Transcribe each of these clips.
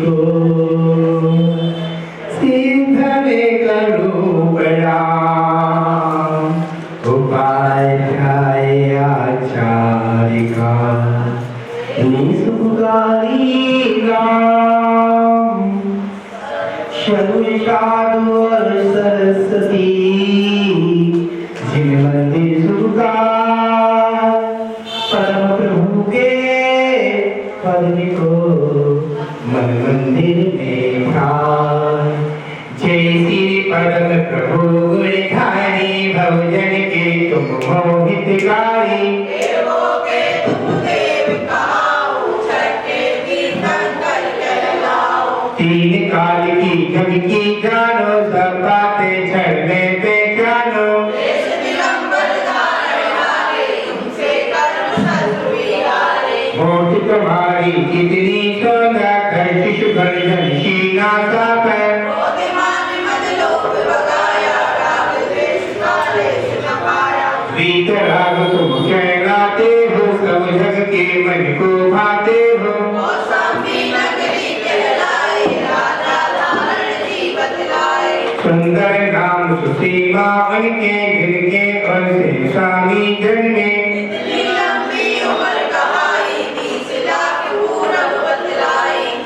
को सिद्धने करूं प्रणाम। उपाध्याय आचार्य निसुगारी राम शर्मिष्ठादु और सरस्वती जिन मंदिर सुगार परम प्रभु के पद को मन मंदिर में ध्यान। जय श्री परम प्रभु गुणधारी भवजन के तुम मोहितकारी। तीन काल की जग की जानो सब बातें झड़ने पे जानो। होठ तुम्हारी कितनी सोना कर शिशु गर्जन शीना सा पर। वीतराग तुम कहलाते हो सब जग के मन को भाते हो। सुंदर नाम सुसीमा उनके जिनके और से स्वामी जन्मे।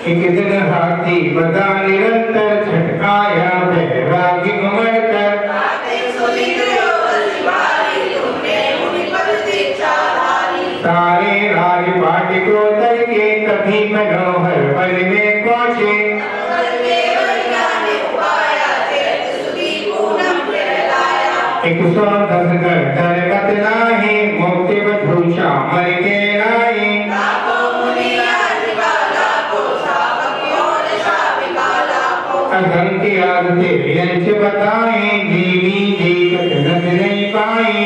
एक दिन हाथी बदा निरंतर छटकाया बैरागी उमड़ कर। सारे राजपाट को करके कभी मनोहर वन में पहुंचे। एक सौ 10 कर बतलाए मोक्ष बधूषा मर के आए। अधम की आदतें यंच बताए जीवी जीवत रख नहीं पाए।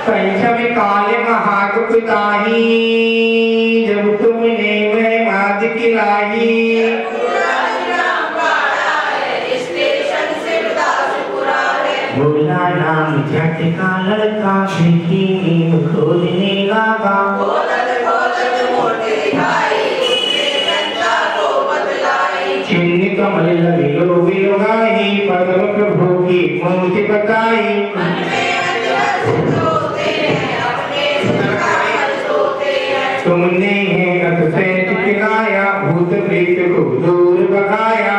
पंचम काल महागुप्ताही जब तुमने मैं माद खिलाई। बोला नाम झटका लड़का खिड़की नींद खोलने लगा। चिन्ह कमल लगिलो विलोगाही पद्म प्रभु की मूर्ति बताई। तुमने है अतिशय चिकनाया भूत प्रेत को दूर भगाया।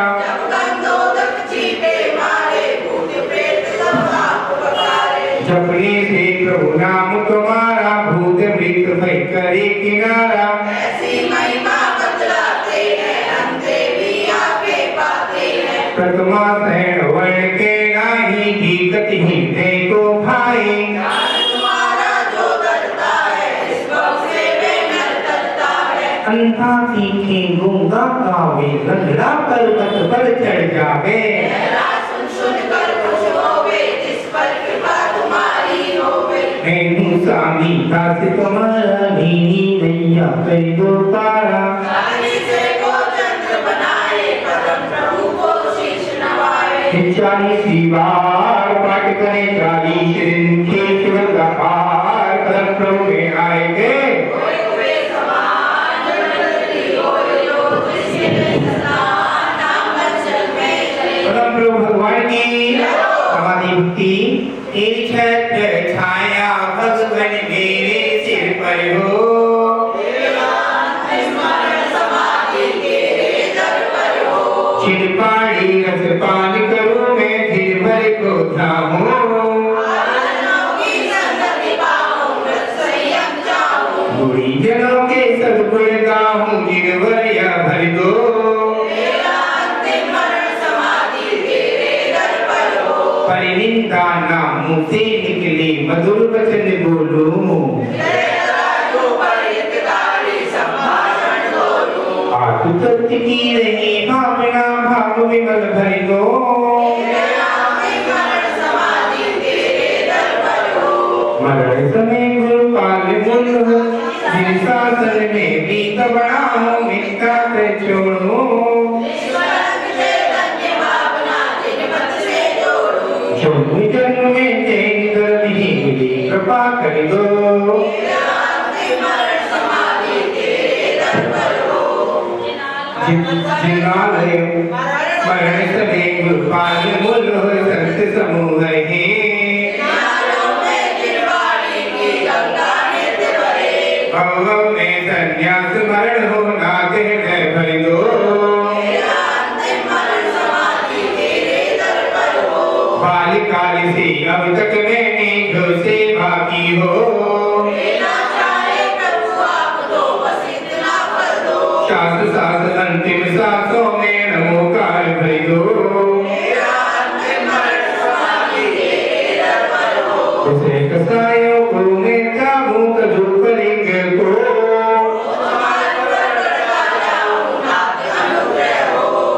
जपने से प्रभु नाम तुम्हारा भूत प्रेत भय करे किनारा। प्रथमा शरण वर्ण के नाही की गति ही देखो भाई। अंधा सीखे गूंगा गावे गंधरा पर्वत पर चढ़ जावे। मैं हूँ स्वामी दास तुम्हारा नीनी नैया कर दो पारा। 40 बार पाठ करें 40 दिन के शिवन का पार परम प्रभु में आएंगे। परम प्रभु भगवान की समाधि भक्ति। एक छत्र छाया भगवान मेरे सिर पर हो। चिरपाड़ी रस पान करूं मैं धीर भर को थामूं। बुढ़ी जनों के सदगुण गाऊं गिरवर या भर दो। परिनिंदा नाम मुँह से निकले मधुर वचन बोलूं। आतुत की रही भावना भाव विमल भर दो। मरण समय गुरु पाल मुल हो जिन शासन में बीत बढ़ाओ मिलता कर छोड़ो। जन्म जन्म में तेरी दर्द ही मिली कृपा कर दो। जिन्नालय मरण सने गुरुपाल मूल संत समूह है भव में संन्यास मरण हो नाथ हृदय भर दो बालिकाल से अब तक मैंने जो सेवा की हो शास सास अंतिम सांसों में नमोकार भर दो उसे कसायों को मैं चाहूं कदू पलिंग को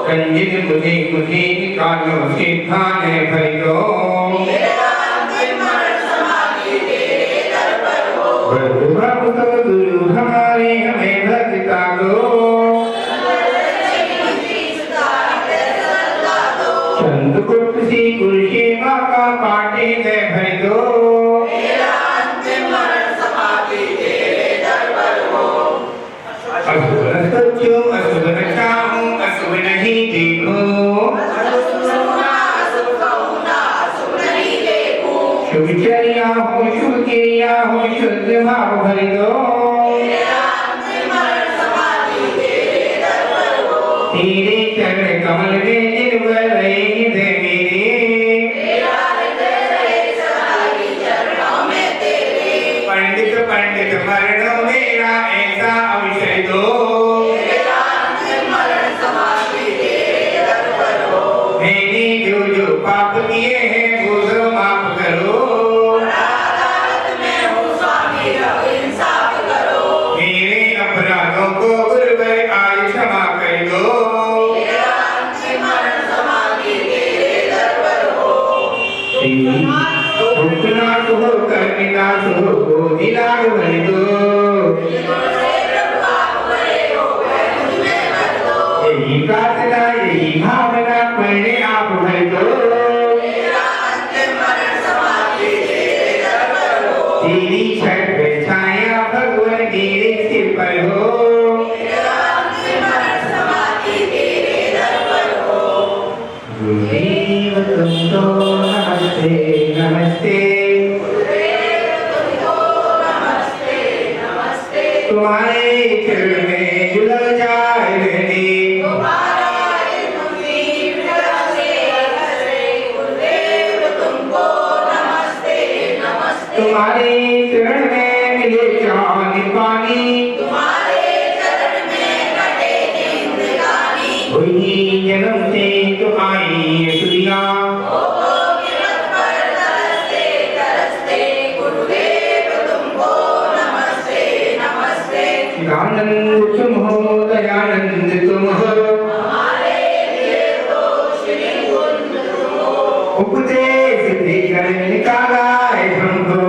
कंजिन मुझे मुझे निकालो सिद्धाने भर दो प्रभु सब गुरु हमारे हमें भक्ता दो चंद कुर्सी कुर्सी माँ का पाटे दे भर दो अशुभ सोचो अशुभ चाहूं अशुभ नहीं देखो शुभ चर्या हो शुभ क्रिया हो शुद्ध भाव भर दो तेरे चरण कमल में निर्भर रहे मेरे पंडित पंडित मरणों मेरा ऐसा अवश्य दो मैंने जो जो पाप किए हैं वो सब माफ करो मेरे अपराधों को गुरुवर आज क्षमा कर दो भूखनाथ हो कर्मिनाथ हो दिलाग भर दो यही प्रार्थना यही भावना पढ़ने आप भर दो तेरी छठ पे छाया भगवान मेरे सिर पर हो गुरुदेव तुमको नमस्ते नमस्ते तुम्हारे चरण में झुलक जाए रहने तुम्हारे चरण में मिले चांद पानी वही जन्म से तो आई सुनिया आनंद तुम हो दयानंद तुम हो उपदेश देकर निकाला है हमको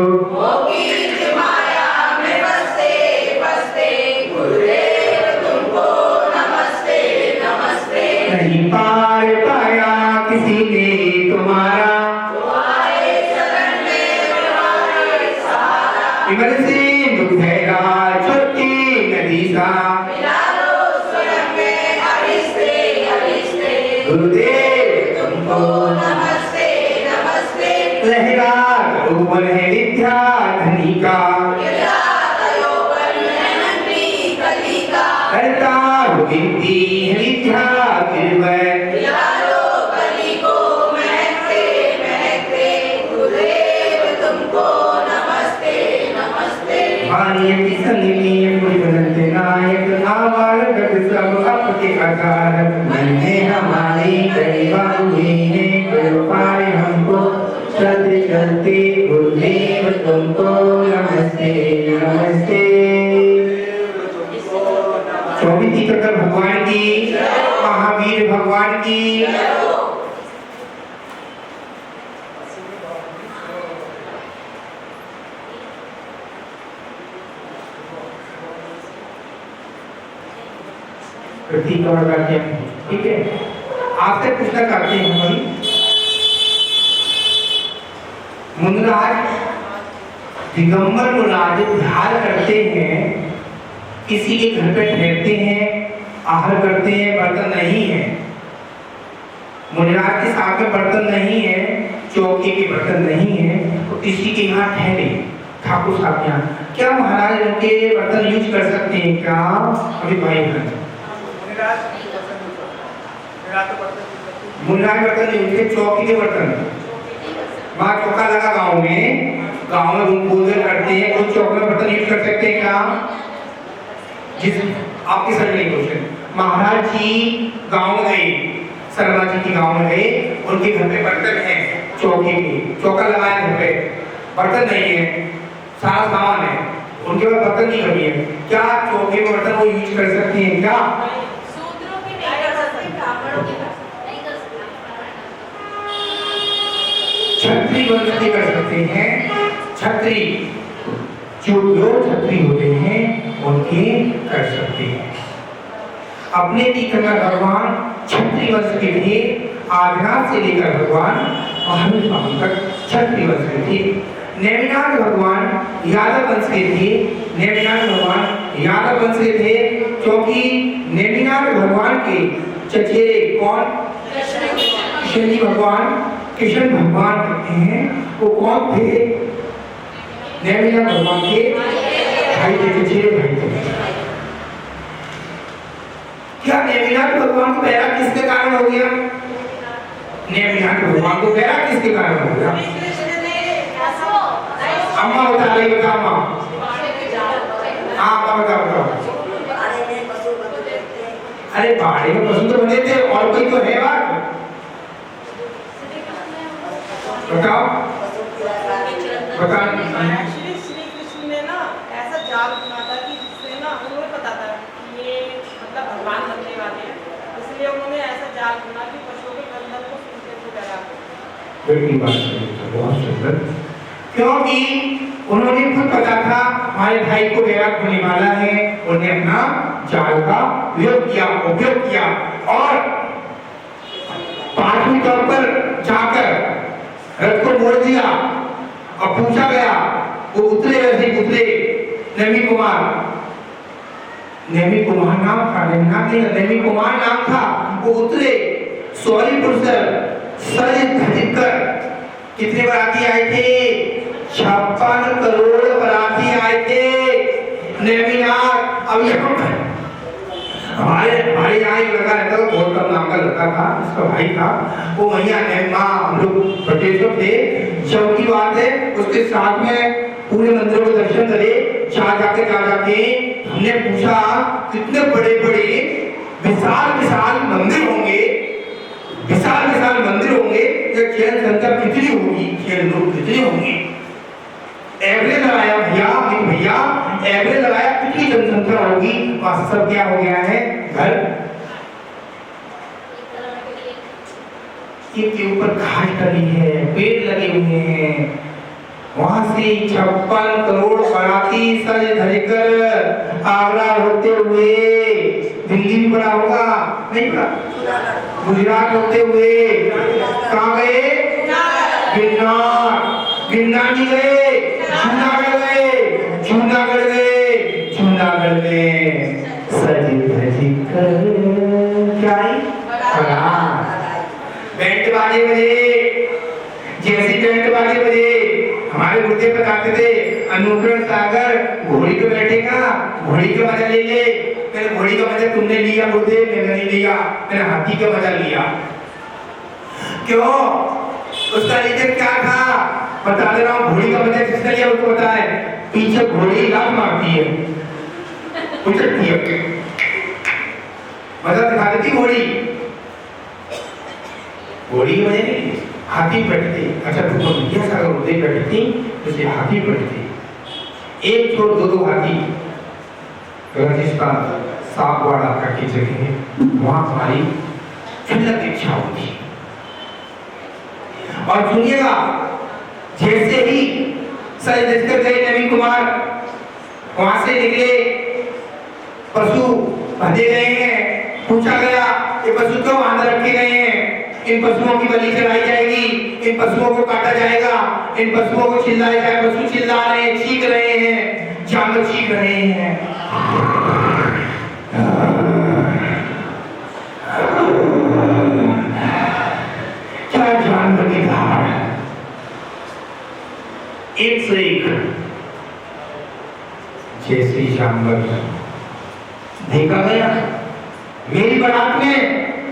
नहीं पार पाया किसी ने तुम्हारा विमल से दुख भैरा छोटी नदी सा गुरुदेव तुमको लहरा ऊपर है विद्या धनी का करता हूँ विनती है विद्या गिरवर भानियति संगीत पुरबलंत नायक आवार गत सब आपके आकार मन में हमारी गरीबा हुई है कृपाए हमको चलते चलते गुरुदेव तुमको नमस्ते नमस्ते स्वामी तीर्थंकर भगवान की महावीर भगवान की प्रतीक और करते हैं ठीक है आपसे पूछना करते हैं भाई मुनिराज दिगंबर मुनिराज ध्यान करते हैं किसी के घर पे ठहरते हैं आहार करते हैं, बर्तन नहीं है, मुनिराज के साथ में बर्तन नहीं है, चौके के बर्तन नहीं है, तो किसी के यहाँ ठहरे ठाकुर साहब के यहाँ, क्या महाराज उनके बर्तन यूज कर सकते हैं क्या? अभी भाई मुनिराज बर्तन नहीं, उनके चौकी के बर्तन, वहाँ चौका लगा गाँव में रूम पूजन करते हैं, उस चौक में बर्तन यूज कर सकते हैं क्या? जिस आपके सर नहीं क्वेश्चन, महाराज जी गाँव में गए, शर्मा जी के गाँव में गए, उनके घर पे बर्तन है चौके के, चौका लगाया घर पे, बर्तन नहीं है, सारा सामान है, उनके पास बर्तन की कमी है, क्या चौके में बर्तन वो यूज कर सकते हैं क्या? शूद्रों के नहीं कर सकते, ब्राह्मणों के नहीं कर सकते, छत्री वंश के कर सकते हैं, छत्री जो छत्री होते हैं उनके कर सकते हैं। अपने तीर्थंकर भगवान छत्री वंश के थे, आदिनाथ से लेकर भगवान महावीर स्वामी तक छत्री वंश के थे। नेमिनाथ भगवान यादव वंश के थे, नेमिनाथ भगवान यादव वंश के थे, क्योंकि नेमिनाथ भगवान के चचेरे कौन? कृष्ण जी भगवान, कृष्ण भगवान कहते हैं, वो कौन थे? नेमिनाथ भगवान के भाई थे, चचेरे भाई थे। क्या नेमिनाथ भगवान को बैराग किसके कारण हो गया? नेमिनाथ भगवान को बैराग किसके कारण हो गया? अम्मा बता रही, बता अम्मा। हाँ बताओ। अरे बाड़े में पशु तो बने थे, और कोई तो है बात, बताओ। श्री कृष्ण ने ना ऐसा जाल बुना था कि जिससे ना उन्हें पता था कि ये मतलब भगवान बनने वाले हैं, इसलिए उन्होंने ऐसा जाल बुना कि पशुओं के बंधन को सूखे को डरा को। बिल्कुल बात सही है, बहुत सुंदर। क्योंकि उन्होंने खुद पता था हमारे भाई को बैराग होने वाला है, उन्होंने अपना जाल का उपयोग किया और पांचवी तौर पर जाकर रथ को मोड़ दिया और पूछा गया, वो उतरे वैसे उतरे। नेमी कुमार नाम था, नेमी कुमार नाम था, वो उतरे सौरीपुर से सज धज कर। कितने बराती आए थे? 56 करोड़ बराती आए थे नेमिनाथ। अब हमारे यहाँ एक लड़का रहता था, गौतम नाम का लड़का था, उसका भाई था, वो मैया हम लोग बटेश्वर थे, जब की बात है उसके साथ में पूरे मंदिरों के दर्शन करे, जा जाके हमने पूछा कितने बड़े विशाल मंदिर होंगे, ये चैन संख्या कितनी होगी, चैन लोग कितने होंगे? एवरेज लगाया भैया एवरेज लगाया, कितनी जनसंख्या होगी? वास्तव क्या हो गया है? घर के ऊपर घास डली है, पेड़ लगे हुए हैं, वहां से 56 करोड़ बराती सज धज कर आगरा होते हुए, दिल्ली भी बड़ा होगा नहीं पड़ा, गुजरात होते हुए कहाँ गए? गिरनार नहीं गए, जूनागढ़ में सज धज कर क्या आई? बैंड बाजे बजे, जैसी बैंड बाजे बजे हमारे गुरुदेव बताते थे, अनुकरण सागर घोड़ी पे बैठेगा, घोड़ी का मजा ले ले। मैंने घोड़ी का मजा तुमने लिया गुरुदेव, मैंने नहीं लिया, मैंने हाथी का मजा लिया। क्यों? उसका रीजन क्या था बता दे रहा हूँ। घोड़ी का मजा किसने लिया उसको पता है? पीछे घोड़ी लात मारती है, उछलती है, मजा दिखा देती घोड़ी की वजह नहीं, हाथी बैठते। अच्छा तुमको दिया सागर उदय बैठती तो हाथी बैठती, एक छोड़ दो हाथी। राजस्थान सागवाड़ा की जगह वहां हमारी झलक इच्छा होती। और सुनिएगा, जैसे ही सज धज कर गए नवीन कुमार, वहां से निकले, पशु बंधे गए हैं, पूछा गया ये पशु क्यों वहां रखे गए हैं? इन पशुओं की बलि चढ़ाई जाएगी, इन पशुओं को काटा जाएगा, इन पशुओं को चिल्लाया जाए। पशु चिल्ला रहे हैं, चीख रहे हैं, जानवर चीख रहे हैं। एक से एक जैसे जानवर देखा गया। मेरी बारात में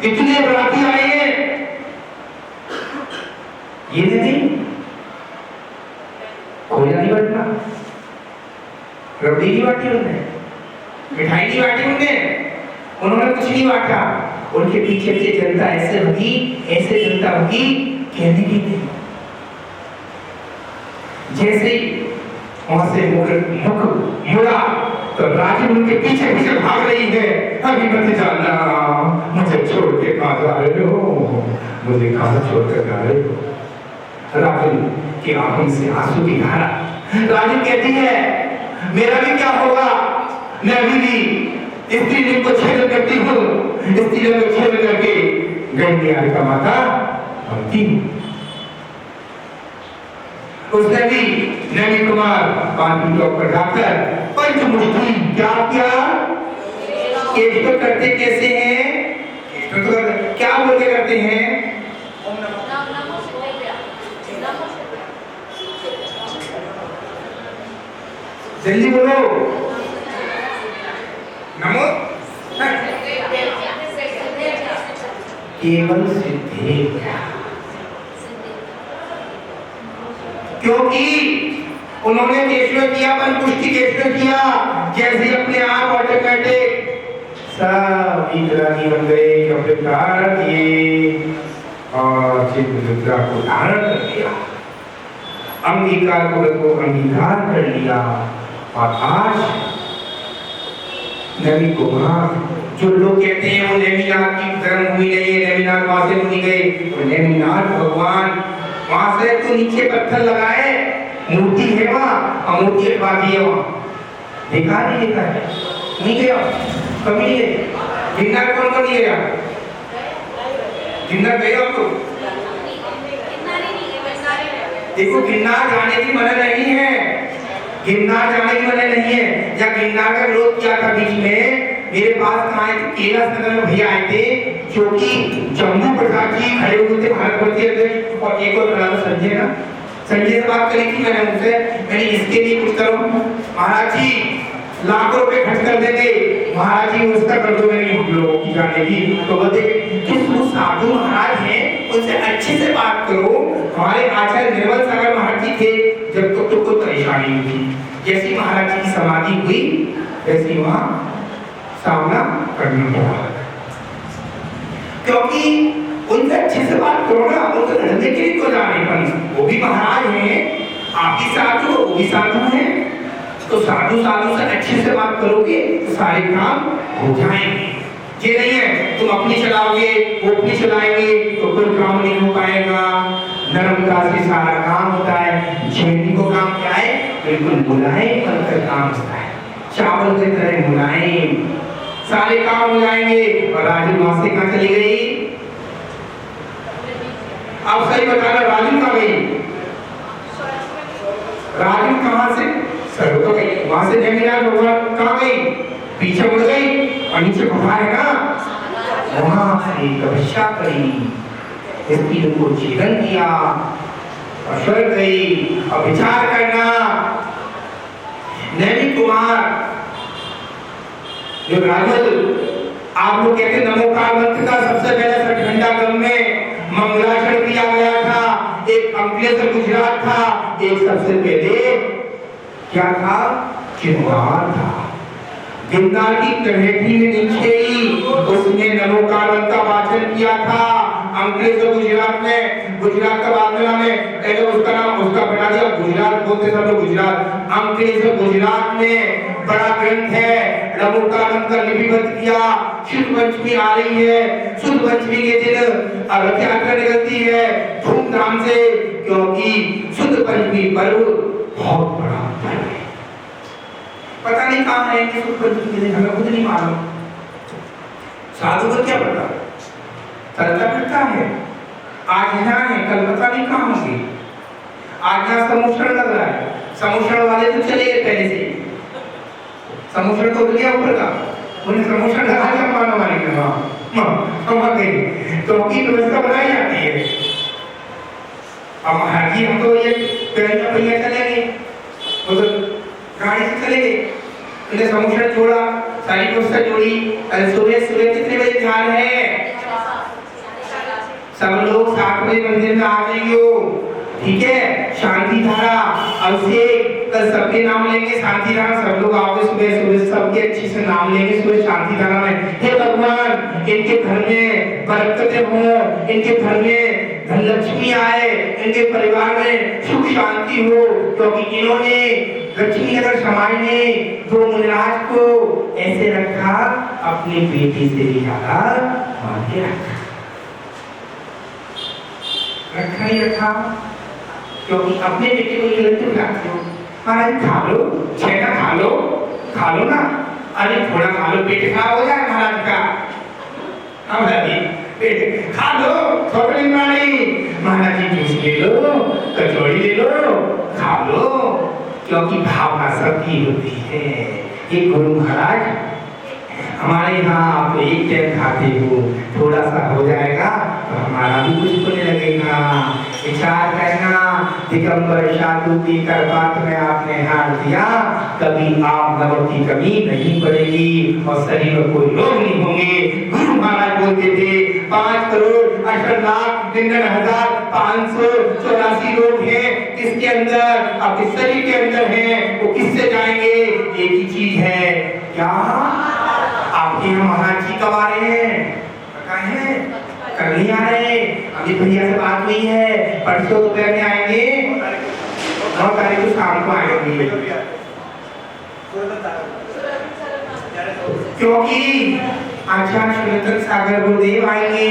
इतने बराती आए हैं, ये नहीं खोया नहीं बटना, रबड़ी नहीं बांटी उन्होंने, मिठाई नहीं बांटी उन्होंने कुछ नहीं बांटा। उनके पीछे से जनता ऐसे होगी, ऐसे जनता होगी, कहने की नहीं। जैसे ही वहां से मुख मुड़ा तो राजू उनके पीछे पीछे भाग रही है। अभी मत जाना, मुझे छोड़ के कहाँ जा रहे हो, मुझे कहाँ छोड़ कर जा रहे हो। राजू की आंखों से आंसू की धारा। राजू कहती है मेरा भी क्या होगा, मैं अभी भी स्त्रीलिंग को छेद करती हूँ, स्त्रीलिंग को छेद करके गंडियार का माता बनती हूँ। उसने भी नवी कुमार पांचवी टॉप पर जाकर पंचमुखी क्या किया, केष्ट करते कैसे हैं, केष्ट क्या बोल के करते हैं, जल्दी बोलो, नमो केवल सिद्धेभ्यः, क्योंकि उन्होंने केशव किया, पंचपुष्टि केशव किया, जैसे अपने आप ऑटोमेटिक सब विकलांगी बन गए, कपड़े धारण किए और चित्त मुद्रा को धारण कर दिया, अंगीकार को अंगीकार कर लिया। और आज नवी कुमार, जो लोग कहते हैं वो नेमिनाथ की धर्मभूमि नहीं है, नेमिनाथ वहां से नहीं गए, वो नेमिनाथ भगवान वहां से तो नीचे पत्थर लगाए, मूर्ति है वहां, और मूर्ति एक बाकी है वहां, देखा नहीं देखा है, नहीं गया कभी नहीं गया। गिरनार कौन कौन नहीं गया, गिरनार गए आप तो देखो, गिरनार जाने की मना नहीं है, गिरनार जाने की मना नहीं है। जब गिरनार का विरोध किया था बीच में, मेरे पास आए थे कैलाश नगर में भैया आए थे, जो कि जम्मू प्रसाद जी खड़े हुए थे, भारत भर्ती अध्यक्ष, और एक और बड़ा संजय ना, संजय से बात करी थी मैंने उनसे, मैंने इसके लिए कुछ करो महाराज जी, लाखों रुपए खर्च कर देंगे, महाराज जी व्यवस्था कर दो मेरी लोगों की जाने की। तो बोलते जो साधु महाराज हैं उनसे अच्छे से बात करो। हमारे आचार्य निर्मल सागर महाराज जी थे, जब तो कोई परेशानी नहीं थी, जैसी महाराज जी की समाधि हुई वैसी वहां सामना करना पड़ा, क्योंकि उनसे अच्छे से बात करो ना, उनसे लड़ने के लिए क्यों जा रहे हैं, वो भी महाराज हैं, आप भी साधु, वो भी साधु हैं, तो साधु साधु से अच्छे से बात करोगे तो सारे काम हो जाएंगे। ये नहीं है तुम अपनी चलाओगे, वो अपनी चलाएंगे तो कोई काम नहीं हो पाएगा। नर्मदा से सारा काम होता है, झेंडी को काम क्या है, बिल्कुल मुलायम बनकर काम होता है, चावल की तरह मुलायम, सारे काम हो जाएंगे। और राजू वहां से कहाँ चली गई, आप सही बताना, राजू कहाँ गई, राजू कहाँ से सर तो गई, वहां से नेमिनाथ भगवान कहाँ गई, पीछे मुड़ गई, और नीचे गुफा है ना, वहां से तपस्या करी, स्त्री को जीवन किया, और स्वर्ग गई। और विचार करना, नवी कुमार जो राजल, आप लोग कहते नमोकार मंत्र का सबसे पहले सठखंडा गम में मंगलाचरण किया गया था, एक अंकलेश्वर गुजरात था, एक सबसे पहले क्या था, गिरनार था। गिरनार की तलहटी में नीचे ही उसने नमोकार मंत्र का वाचन किया था। अंकलेश्वर गुजरात में, गुजरात का बाद में नाम उसका नाम उसका बना दिया, गुजरात बोलते सब लोग गुजरात, अंकलेश्वर गुजरात में बड़ा ग्रंथ है, नमोकार मंत्र का लिपिबद्ध किया। शुद्ध पंचमी आ रही है, शुद्ध पंचमी के दिन रथ यात्रा निकलती है धूमधाम से, क्योंकि शुद्ध पंचमी पर्व बहुत बड़ा पर्व है। पता नहीं कहाँ है कि शुद्ध पंचमी के दिन, हमें खुद नहीं मालूम, साधु को क्या पता, चलता फिरता है, आज यहाँ है कल पता नहीं कहाँ होंगे, आज यहाँ समुद्र लग रहा है, समुद्र वाले तो चले गए पहले से, समुद्र तो गया ऊपर का, उन्हें समुद्र लगा दिया मानव वाले ने, वहाँ गई तो की व्यवस्था बनाई जाती है। अब महाराज जी हम तो ये पैदल पहिया चलेंगे, वो तो गाड़ी से चलेंगे, उन्हें समुद्र छोड़ा, सारी व्यवस्था जोड़ी, सुबह सुबह कितने बजे ध्यान है? सब लोग 7 बजे मंदिर में आ जाइयो, ठीक है? शांति धारा अभिषेक कल सबके नाम लेंगे, शांति धारा सब लोग आओगे सुबह सुबह, सबके अच्छे से नाम लेंगे सुबह शांति धारा में। हे भगवान इनके घर में बरकतें हो, इनके घर में धन लक्ष्मी आए, इनके परिवार में सुख शांति हो, क्योंकि इन्होंने लक्ष्मी नगर समाज ने जो मुनिराज को ऐसे रखा, अपनी बेटी से भी ज्यादा मान के रखा, रखा ही रखा, क्योंकि अपने बेटे को ये लगते बुलाते हो, महाराज खा लो, छेना खा लो ना, अरे थोड़ा खा लो, पेट खराब हो जाए महाराज का, हम पेट खा लो, थोड़ी महाराज जी जूस ले लो, कचौड़ी ले लो, खा लो, क्योंकि भावना सबकी होती है। ये गुरु महाराज हमारे यहाँ आप एक टाइम खाते हो, थोड़ा सा हो जाएगा तो हमारा भी कुछ होने लगेगा। विचार करना, दिगंबर साधु की करपात में आपने हाथ दिया, कभी आप नमक की कमी नहीं पड़ेगी और शरीर में कोई रोग नहीं होंगे। गुरु महाराज बोलते थे 5,68,59,584 लोग हैं किसके अंदर, आपके शरीर के अंदर हैं, वो किससे जाएंगे? एक ही चीज है, क्या आपके यहाँ महाराज जी कब आ रहे हैं? पता है? कल नहीं आ रहे, अभी भैया से बात हुई है, परसों दोपहर में आएंगे, 9 तारीख को शाम को आएंगे, क्योंकि आचार्य सुरेंद्र सागर गुरुदेव आएंगे,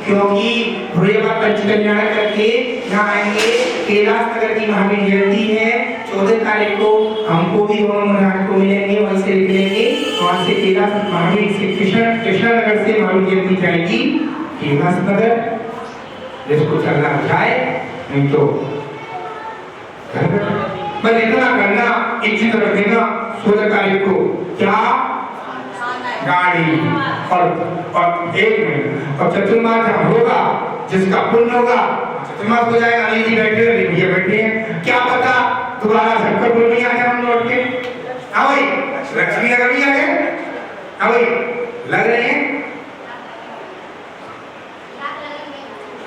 क्योंकि भोलेबा पंचकल्याण करके यहाँ आएंगे। कैलाश नगर की महावीर जयंती है 14 तारीख को, हमको भी दोनों महाराज को मिलेंगे, वहीं से निकलेंगे, वहाँ से कैलाश महावीर से कृष्ण नगर से महावीर जयंती जाएगी कैलाश नगर, जिसको चलना जाए, नहीं तो बस इतना करना, इच्छित रख देना 16 तारीख को, क्या गाड़ी और 1 मिनट और चतुर्मास होगा, जिसका पुण्य होगा चतुर्मास हो जाएगा। अनिल जी बैठे हैं, भैया बैठे हैं, क्या पता दोबारा शंकरपुर नहीं आ जाए हम लौट के, हाँ भाई लक्ष्मी नगर भी आ गए, हाँ भाई लग रहे हैं,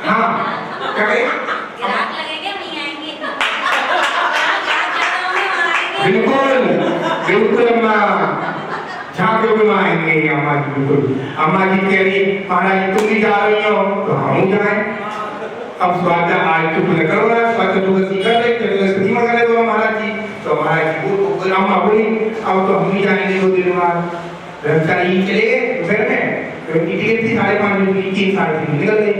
हाँ क्या कहें, बिल्कुल बिल्कुल अम्मा झांके बुलाएंगे अम्मा जी, बिल्कुल अम्मा जी कह रही महाराज तुम भी जा रही हो तो हम जाए, अब स्वाद आज तो तुमने करो ना, स्वाद तो तुम सीखा ले, तो सीमा कर ले महाराज जी, तो महाराज जी को अम्मा बोली अब तो हम भी जाएंगे 2 दिन बाद, रविवार चले गए घर में, क्योंकि टिकट थी 5:30 बजे की, 3 साढ़े 3 निकल गए।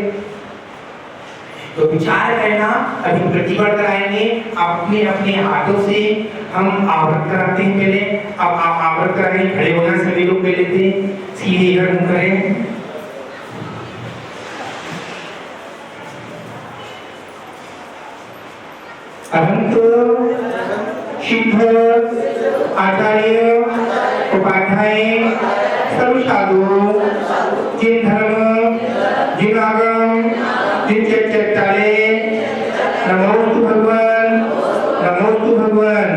तो विचार करना, अभी प्रतिबंध कराएंगे, अपने अपने हाथों से हम आवृत कराते हैं पहले, अब आप आवृत कराएंगे, खड़े होना सभी लोग पहले थे, सीधे इधर मुंह करें, अनंत सिद्ध आचार्य उपाध्याय सर्व साधु जिन धर्म जिन आगम जिन चर्चाले नमोस्तु भगवान, नमोस्तु भगवान,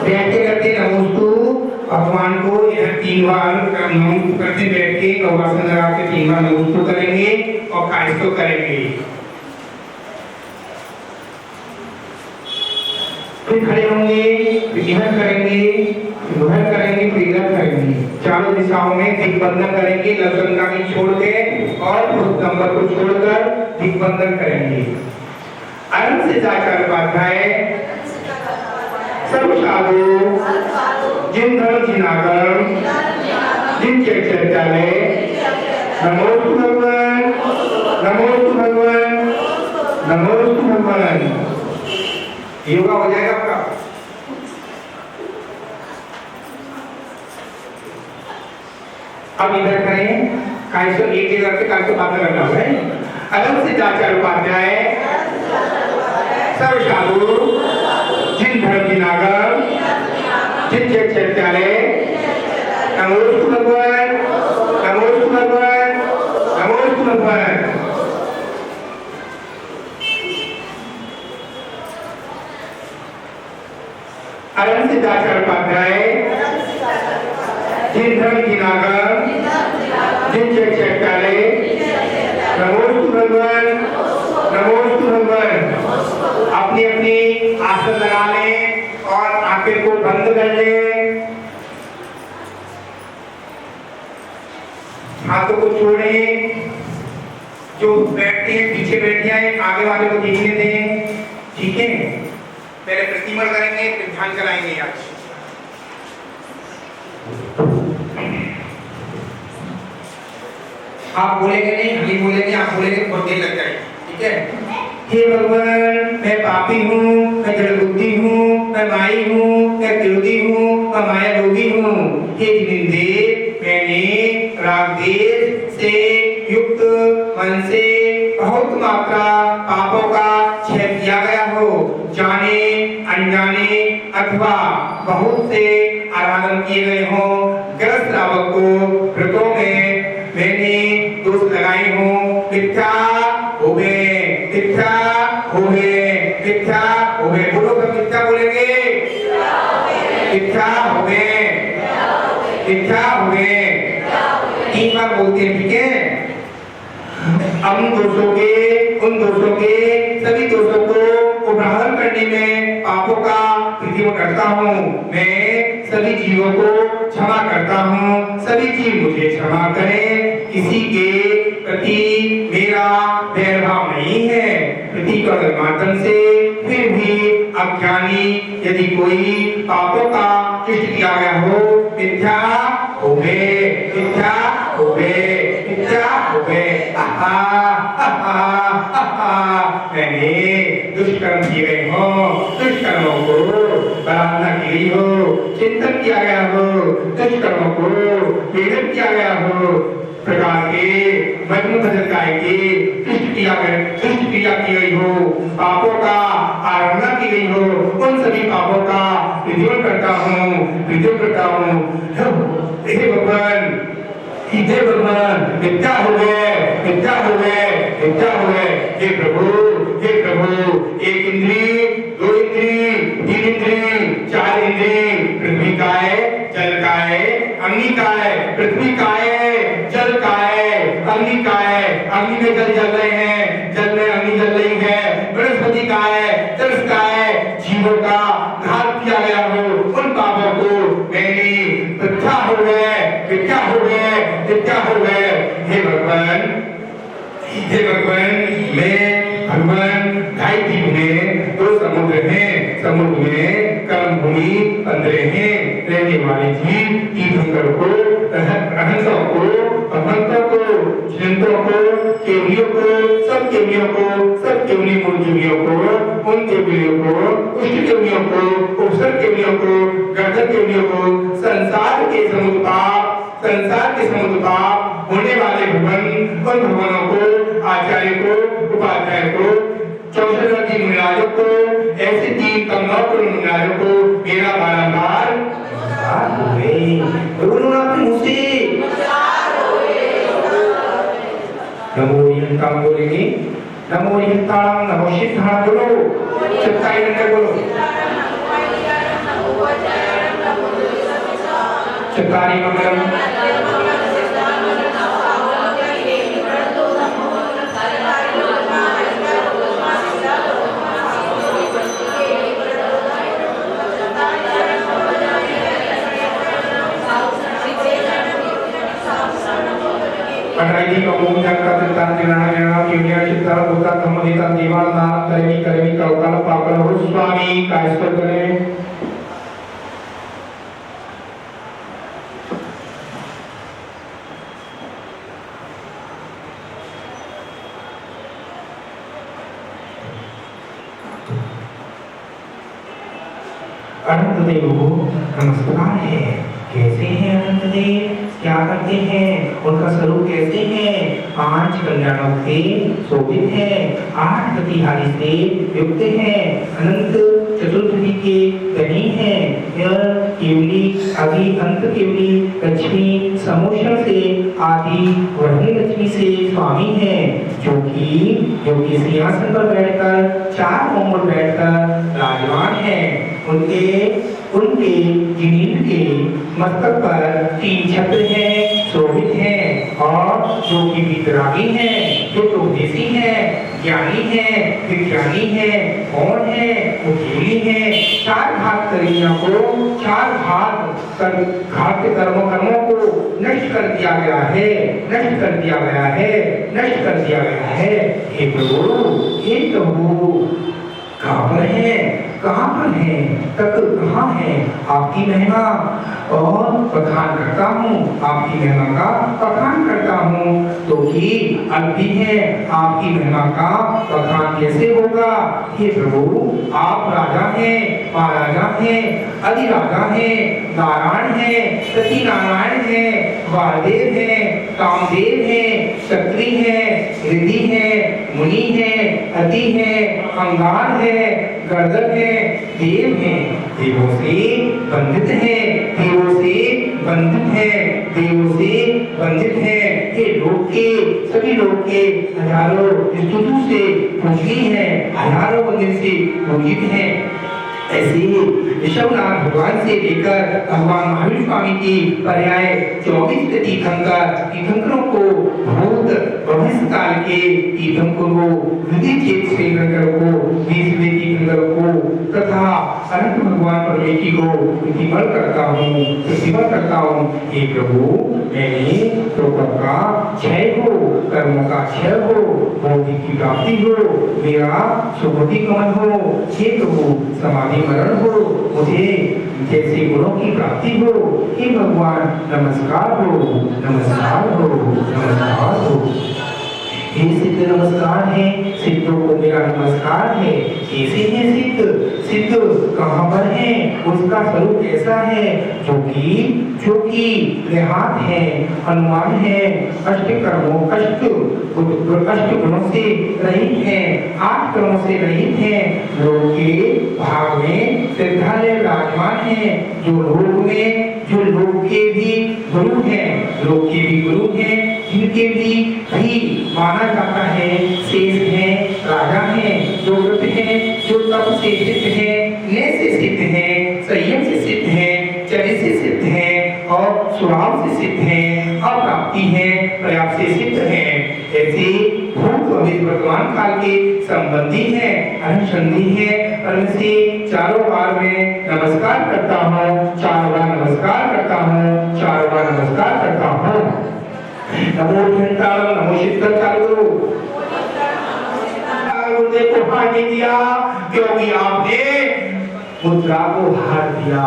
बैठते करते नमोस्तु भगवान को यह 3 बार नमोस्तु करते, बैठ के गौवासन लगा के 3 बार नमोस्तु करेंगे और कायस्तु करेंगे, फिर खड़े होंगे, इधर करेंगे, उधर करेंगे, फिर इधर करेंगे, चारों दिशाओं में दिग्बंधन करेंगे, लवसंगा की छोड़ के और उस नंबर को छोड़कर दिग्बंधन करेंगे। अनंत से आचार्य उपाध्याय सर्व साधु जिन धर्म जिन आगम जिन चर्चाले नमोस्तु भगवान, नमोस्तु भगवान, नमोस्तु भगवान। योगा हो जाएगा आपका। अब इधर करें, कायसो एक जगह से कायसो बात करना है। अलग से आचार्य उपाध्याय सर्व साधु जिन धर्म जिन आगम जिन चर्चाले नमोस्तु भगवान, नमोस्तु भगवान, नमोस्तु भगवान। अरविंद सिद्धाचार्य उपाध्याय जिन धर्म की नागर जिन चैत्यालय नमोस्तु भगवान नमोस्तु भगवान। अपनी अपनी आसन लगा लें और आंखें को बंद कर लें, हाथों को छोड़ें। जो बैठते हैं पीछे बैठ जाए, आगे वाले को देखने दें, ठीक है। पहले प्रतिमल करेंगे फिर ध्यान कराएंगे। आज आप बोलेंगे नहीं, हम ही बोलेंगे, आप बोलेंगे बहुत देर लग जाएगी, ठीक है। हे भगवान, मैं पापी हूँ, मैं जड़बुद्धि हूँ, मैं माई हूँ, मैं क्रोधी हूँ, मैं माया लोभी हूँ। हे जिनेंद्र, मैंने राग देश से युक्त मन से बहुत मात्रा पापों का छेद किया गया हो, जाने अनजाने अथवा बहुत से आराधन किए गए हो। ग्रस्त श्रावक को व्रतों में मैंने दोष लगाए हो, मिथ्या हो गए, मिथ्या हो गए, मिथ्या हो गए। बोलो सब मिथ्या बोलेंगे, मिथ्या हो गए, मिथ्या हो गए। 3 बार बोलते हैं, ठीक है। उन दोषों के सभी दोषों को उदाहरण करने में पापों का प्रतिमोह करता हूँ। मैं सभी जीवों को क्षमा करता हूँ, सभी जीव मुझे क्षमा करें। किसी के प्रति मेरा भेदभाव नहीं है। प्रतीक और माध्यम से फिर भी अज्ञानी यदि कोई पापों का इष्ट किया गया हो, मिथ्या हो गए, मिथ्या हो गए, मिथ्या हो गए। मैंने दुष्कर्म किए गए हो, दुष्कर्मों को प्रार्थना की गई हो, चिंतन किया गया हो, दुष्कर्मों को पीड़ित किया गया हो, प्रकार के मजनू भजन गाय के दुष्ट क्रिया की गई हो, पापों का आराधना की गई हो, उन सभी पापों का विधिवत करता हूँ। हे भगवान, हे भगवान, मिथ्या हो गए, मिथ्या हो गए, मिथ्या हो गए। हे प्रभु, एक इंद्री, 2 इंद्री, 3 इंद्री, 4 इंद्री, पृथ्वी का है, जल का है, अग्नि का है, पृथ्वी का है, जल का है, अग्नि का है, अग्नि में जल जल रहे हैं, जल में अग्नि जल रही है, बृहस्पति का है, तरस का है। जीवों का घात किया गया हो, उन पापों को मैंने मिथ्या हो गए, मिथ्या हो गए, मिथ्या हो गए। हे भगवान, मैं भगवान ढाई द्वीप में 2 समुद्र हैं, समुद्र में कर्म भूमि 15 हैं। रहने वाले जीव तीर्थंकर को, रहंतों को, भगवंतों को, जिनतों को, केवलियों को, सब केवलियों को, सब केवली मूल केवलियों को, उन केवलियों को, उष्ट केवलियों को, उपसर केवलियों को, गर्दन केवलियों को, संसार के समुद्र पाप होने वाले भवन, उन भवनों को, आचार्य को, उपाध्याय को, 64 मुनिराजों को, ऐसे 3 कमलों को, मुनिराजों को मेरा बारंबार नमो यंताम बोलेंगे, नमो यंताम, नमो सिद्धार्थ बोलो, चित्ताई नंदन बोलो, चित्तारी मंगलम। पढ़ाई का मूल जगत चित्तान दिनाना केवलिया चित्ता होता धम्मदिता देवाल नाम करेमी का उकाल पापन हो स्वामी का ईश्वर करें। अनंत देव को नमस्कार है। कैसे हैं अनंत देव, क्या करते हैं, उनका स्वरूप कैसे है? 5 कल्याणों से शोभित है, 8 प्रतिहारी से युक्त है, अनंत चतुर्भुज के धनी है। यह केवली आदि अंत केवली लक्ष्मी समोषण से आदि वर्णी लक्ष्मी से स्वामी है, जो कि सिंहासन पर बैठकर 4 कोमल बैठकर राजवान है। उनके उनके जिनीन के मस्तक पर 3 छत्र हैं, शोभित हैं और जो कि वितरागी हैं, जो तो देसी हैं, ज्ञानी हैं, विज्ञानी हैं, कौन है, उकेली हैं। 4 घात करियों को, 4 घात कर्मों को नष्ट कर दिया गया है, नष्ट कर दिया गया है, नष्ट कर दिया गया है। हे प्रभु कहाँ पर है, कहाँ पर है, तक कहाँ है आपकी महिमा, और बखान करता हूँ आपकी महिमा का, बखान करता हूँ तो कि अब भी है आपकी महिमा का बखान कैसे होगा। हे प्रभु आप राजा हैं, महाराजा हैं, अधिराजा हैं, नारायण हैं, सती नारायण हैं, वादेव हैं, कामदेव हैं, शक्ति हैं, रिद्धि हैं, मुनि हैं, अति हैं, अंगार है, गर्दन है, देव है, देवों से बंधित है, देवों से बंधित है, देवों से बंधित है। ये लोग के, सभी लोग के हजारों स्तुति से पूजनीय है, हजारों मंदिर से पूजित है। ऐसे ऋषभनाथ भगवान से लेकर भगवान महावीर स्वामी की पर्याय 24 तीर्थंकरों को, भूत भविष्य काल के तीर्थंकरों को, हृदय चेत से को, 20वें तीर्थंकरों को तथा अनंत भगवान परमेश्वरी को प्रतिमल करता हूँ, प्रतिमल करता हूँ। हे प्रभु मैंने प्रभु का क्षय हो, कर्मों का क्षय हो, बोधि की प्राप्ति हो, मेरा सुबोधि गमन हो। हे प्रभु समाधि मरण हो, मुझे जैसे गुणों की प्राप्ति हो। हे भगवान नमस्कार हो, नमस्कार हो, नमस्कार हो। हे सिद्ध नमस्कार है, सिद्धों को मेरा नमस्कार है। कैसे है सिद्ध, सिद्ध कहाँ पर है, उसका स्वरूप कैसा है, जो कि देहात है, अनुमान है, अष्ट गुणों से रहित है, 8 कर्मों से रहित है, लोक के भाग में श्रद्धालय विराजमान है, जो लोक के भी गुरु हैं, लोक के भी गुरु हैं, जिनके भी माना जाता है, शेष है, राजा है, जो व्रत है, जो तप से सिद्ध है, न्याय से सिद्ध है, संयम से सिद्ध है, चरित्र से सिद्ध है और स्वभाव से सिद्ध है, अप्राप्ति है, पर्याप्त से सिद्ध है। ऐसे भूत भविष्य वर्तमान काल के संबंधी है, अनुसंधी है, और इनसे चारों बार में नमस्कार करता हूँ, 4 बार नमस्कार करता हूँ, 4 बार नमस्कार करता हूँ। नमो घंटाल, नमो शीतल चालू को हार नहीं दिया, क्योंकि आपने मुद्रा को हार दिया,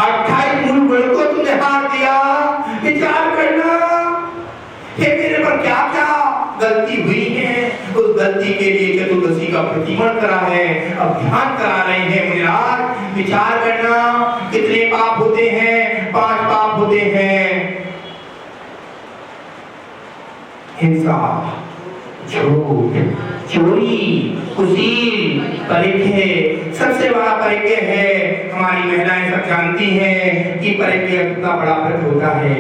28 मूल बल को तुमने हार दिया। विचार करना कि मेरे पर क्या क्या गलती हुई है, उस गलती के लिए चतुर्दशी का प्रतिमण करा है, अब ध्यान करा रहे हैं मुझे आज। विचार करना कितने पाप होते हैं, 5 पाप होते हैं। हिंसा, झूठ, चोरी, कुशील, परिग्रह, सबसे बड़ा परिग्रह है। हमारी महिलाएं सब जानती हैं कि परिग्रह कितना बड़ा व्रत होता है,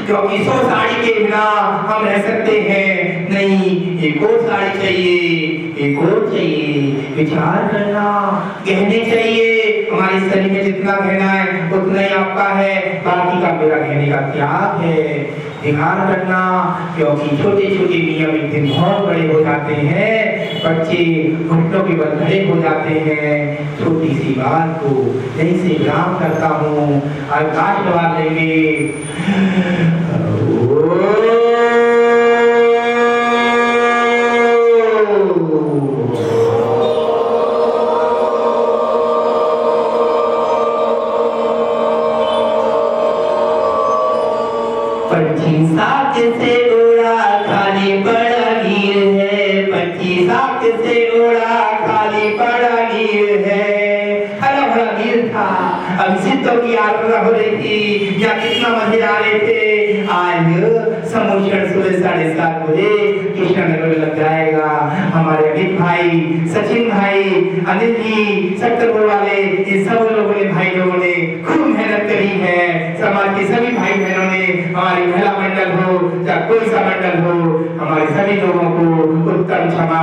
क्योंकि 100 साड़ी के बिना हम रह सकते हैं नहीं, एक और साड़ी चाहिए, एक और चाहिए। विचार करना, गहने चाहिए, हमारे शरीर में जितना गहना है उतना ही आपका है, बाकी का मेरा गहने का त्याग है। ध्यान रखना, क्योंकि छोटे छोटे नियम एक दिन बहुत बड़े हो जाते हैं, बच्चे घुटनों के बल खड़े हो जाते हैं। छोटी सी बात को यहीं से विराम करता हूँ, आकाश दबा लेंगे। साथ से उड़ा खाली बड़ा गिर है, 25 साथ से उड़ा खाली बड़ा गिर है। हरा भरा गिर था, अब सिद्धों की यात्रा हो रही थी, या कितना मजे आ रहे थे। आज समोषण सुबह 7:30 बजे कृष्णनगर में लग जाएगा। हमारे अमित भाई, सचिन भाई, अनिल जी, सेक्टर वाले, ये सब लोगों ने, भाई लोगों ने खूब मेहनत करी है। समाज के सभी भाई बहनों ने, हमारी महिला मंडल हो या कोई सा मंडल हो, हमारे सभी लोगों को उत्तम क्षमा।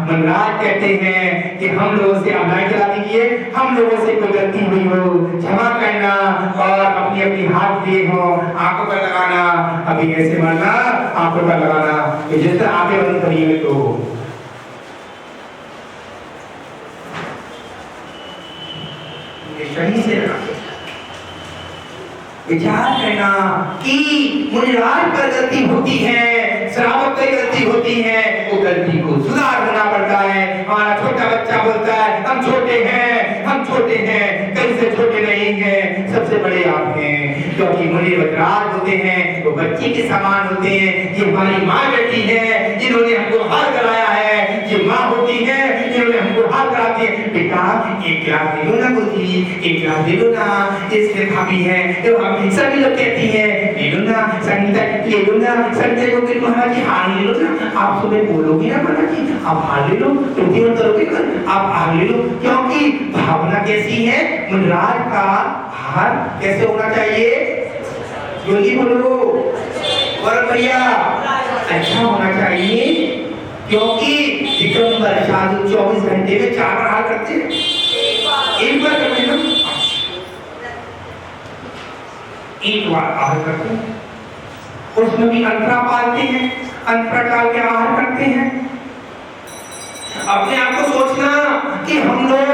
मनराज कहते हैं कि हम लोगों से अनाय करा दीजिए, हम लोगों से कोई गलती हुई हो क्षमा करना, और अपनी अपनी हाथ लिए हो आंखों पर लगाना, अभी ऐसे मारना आंखों पर लगाना, तो जिस तरह आंखें बंद करिए तो शरीर से विचार करना कि मुनिराज पर गलती होती है, श्रावक पर गलती होती है, वो गलती को सुधारना पड़ता है। हमारा छोटा बच्चा बोलता है हम छोटे हैं, हम छोटे हैं, कहीं से छोटे नहीं हैं, सबसे बड़े आप हैं, क्योंकि मुनिराज होते हैं वो बच्चे के समान होते हैं। ये हमारी माँ बेटी है जिन्होंने हमको हार कराया है, ये माँ होती है जिन्होंने हमको हार कराती है। बेटा एक गिलास दे लो ना, बोलती एक गिलास दे लो ना, इसमें भाभी है तो हम सभी लोग कहती हैं ले लो ना, संगीता ले लो ना, संजय को भी महाराज जी हार ले लो ना, आप सुबह बोलोगी ना महाराज जी आप हार ले लो, तुम जीवन करोगे कर आप हार ले लो, क्योंकि भावना कैसी है, मुनिराज का हार कैसे होना चाहिए, योगी बोलो और भैया अच्छा होना चाहिए, क्योंकि दिगंबर साधु 24 घंटे में 4 बार हार करते हैं, एक बार करते हैं, एक बार आहार करते हैं, उसमें भी अंतरा पालते हैं, अंतरा काल के आहार करते हैं। अपने आप को सोचना कि हम लोग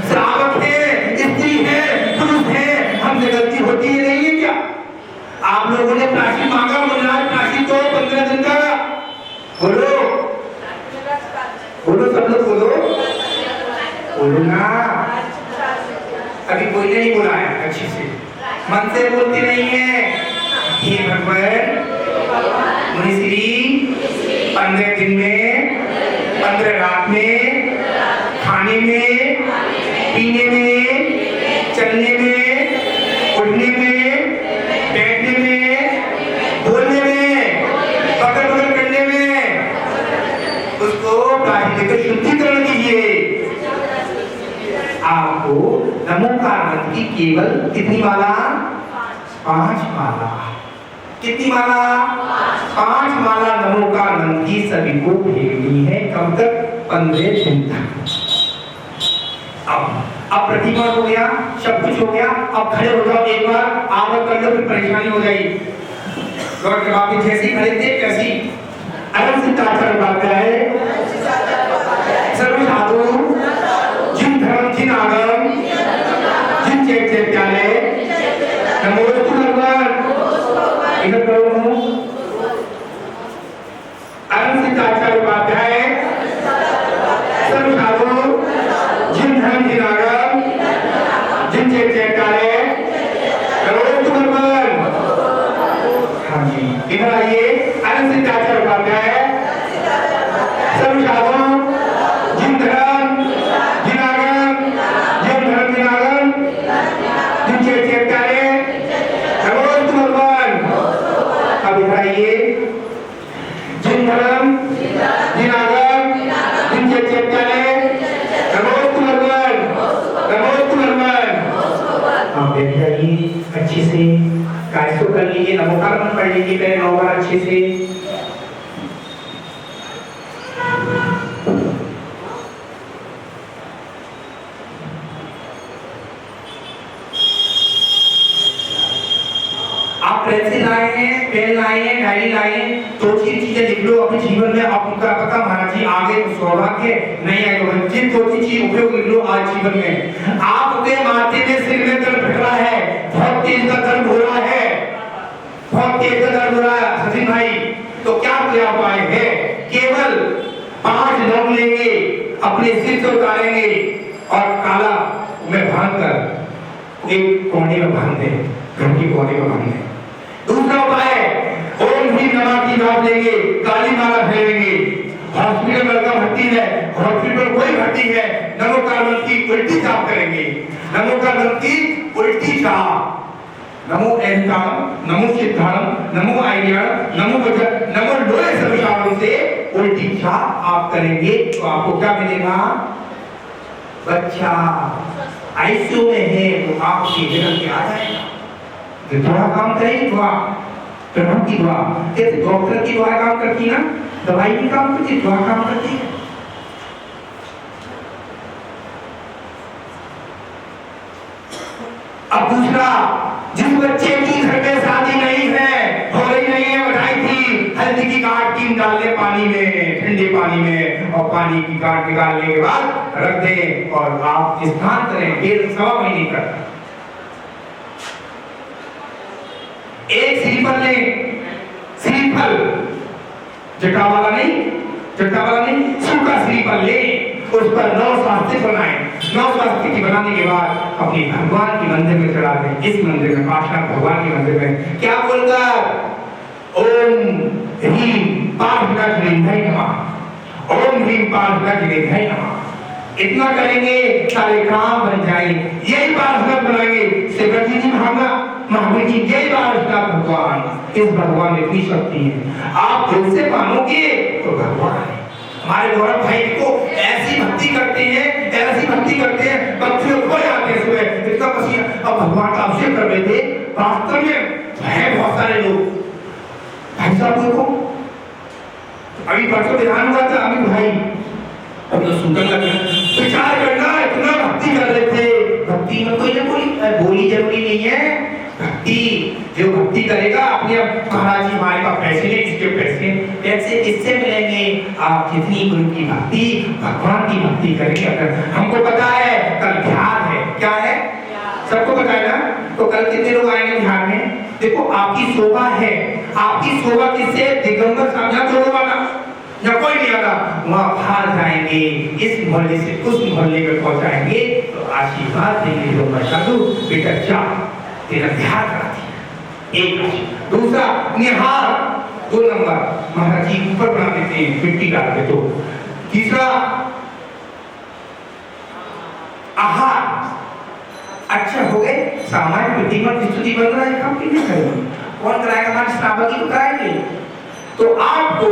श्रावक हैं, स्त्री हैं, पुरुष हैं, हमसे गलती होती ही नहीं है क्या? आप लोगों ने प्राची मांगा, मुनिराज प्राची तो 15 दिन का बोलो बोलो, सब लोग बोलो बोलो ना, अभी कोई नहीं बोला है अच्छे से, मन से बोलती नहीं है। हे भगवान मुनिश्री 15 दिन में 15 रात में खाने में पीने में चलने में उठने में बैठने में बोलने में पकड़ पकड़ करने में उसको प्राकृतिक शुद्धिकरण कीजिए। आपको नमोकार मंत्र की केवल कितनी माला, 5 माला, कितनी माला, 5 माला नमोकार मंत्र की सभी को भेजनी है। कब तक, 15 दिन तक। अब प्रतिमा हो गया, सब कुछ हो गया, अब खड़े हो जाओ एक बार, आप कर लो फिर परेशानी हो जाएगी। लौट के वापस जैसी खड़े थे कैसी अनंत सिद्धार्थ बात है, सर्व साधु जिन धर्म जिन आगम जिन चैत्यालय नमोस्तु भगवान इधर करो अनंत सिद्धार्थ बात है, सर्व साधु जिन धर्म जिन आगम जिन चैत्यालय नमोस्तु भगवान। हाँ जी इधर आइए, अनंत सिद्धार्थ बात है, सर्व साधु जिन धर्म जिन आगम जिन धर्म जिन आगम जिन चैत्यालय नमोस्तु भगवान। अब इधर आइए, जिन धर्म जिन आगम जिन चैत्यालय नमोस्तु भगवान नमोस्तु भगवान। आप बैठ जाइए अच्छे से, कायस्थ कर लीजिए, नमोकार मंत्र पढ़ लीजिए पहले 9 बार अच्छे से। आप पेंसिल लाए हैं, पेन लाए हैं, डायरी लाए हैं, तो चीजें लिख लो अपने जीवन में। आपका पता महाराज जी आगे तो सौभाग्य नहीं आएगा, जिन दो चीज उपयोग लिख लो आज जीवन में। आपके माथे में सिर में दर्द फट रहा है, बहुत तेज का दर्द हो रहा है, बहुत तेज का दर्द हो रहा है सचिन भाई, तो क्या उपाय है, केवल 5 लौंग लेंगे, अपने सिर से उतारेंगे और काला में बांध कर एक कोने में बांध दें, घर की कोने में बांध दें। दूसरा उपाय ओम ही नमा की नाम लेंगे, काली माला फेरेंगे। हॉस्पिटल में लड़का भर्ती है, हॉस्पिटल कोई भर्ती है, नमो कार्बन की उल्टी जाप करेंगे, नमो कार्बन की उल्टी जाप, नमो एहताम, नमो सिद्धांत, नमो आइडिया, नमो वजन, नमो लोहे सभी से उल्टी जाप आप करेंगे तो आपको क्या मिलेगा, बच्चा आईसीयू में है तो आपकी जगह के आ जाएगा। तो थोड़ा काम करेंगे तो आप प्रभु की दुआ, जैसे डॉक्टर की दुआ काम करती है ना, दवाई भी काम करती है, दुआ काम करती है। अब दूसरा, जिस बच्चे की घर में शादी नहीं है, हो रही नहीं है, बधाई थी, हल्दी की गांठ 3 डाल ले पानी में, ठंडे पानी में, और पानी की गांठ निकालने के बाद रख दें और आप स्नान करें, 1.5 महीने तक। एक श्रीफल ले, श्रीफल जटा वाला नहीं, सूखा श्रीफल ले, उस पर 9 स्वास्तिक बनाए। 9 स्वास्तिक की बनाने के बाद अपने भगवान के मंदिर में चढ़ा दें। इस मंदिर में पाठशाला भगवान के मंदिर में क्या बोलकर, ओम ह्रीं पार्थनाय नमः, ओम ह्रीं पार्थनाय नमः। इतना करेंगे सारे काम बन जाएंगे। यही प्रार्थना बनाएंगे सेवकी जी, महावीर जी, यही प्रार्थना भगवान, इस भगवान में इतनी शक्ति है। आप दिल से मानोगे तो भगवान है। हमारे गौरव भाई को ऐसी भक्ति करते हैं, ऐसी भक्ति करते हैं, बच्चे खो जाते हैं सुबह, इतना पसीना। अब भगवान का अभिषेक कर रहे थे, वास्तव में है बहुत सारे लोग। भाई साहब देखो, अभी परसों विधान हुआ था, अमित भाई अब तो सुंदर लग रहा है, विचार करना, इतना भक्ति कर रहे थे। भक्ति में कोई ना बोली जरूरी नहीं है। भक्ति, जो भक्ति करेगा अपने, महाराज जी हमारे पास पैसे नहीं, इसके पैसे किससे मिलेंगे? आप जितनी गुरु की भक्ति, भगवान की भक्ति करेंगे। अगर हमको पता है कल ध्यान है, क्या है, सबको पता है ना, तो कल कितने लोग आएंगे ध्यान में? देखो आपकी शोभा है, आपकी शोभा किससे? दिगंबर सामने तो वाला या कोई नहीं आता, वहां बाहर जाएंगे, इस मोहल्ले से उस मोहल्ले में पहुंचाएंगे, तो आशीर्वाद देंगे, जो मैं साधु बेटा जा, तेरा ध्यान कराती। एक दूसरा निहार, 2 नंबर महाराज जी ऊपर बना देते हैं, मिट्टी डाल के। तो तीसरा आहार, अच्छा हो गए, सामान्य प्रतिमा स्तुति बन रहा है, काम कितने करेंगे, कौन कराएगा? हमारे श्रावकी को कराएंगे। तो आपको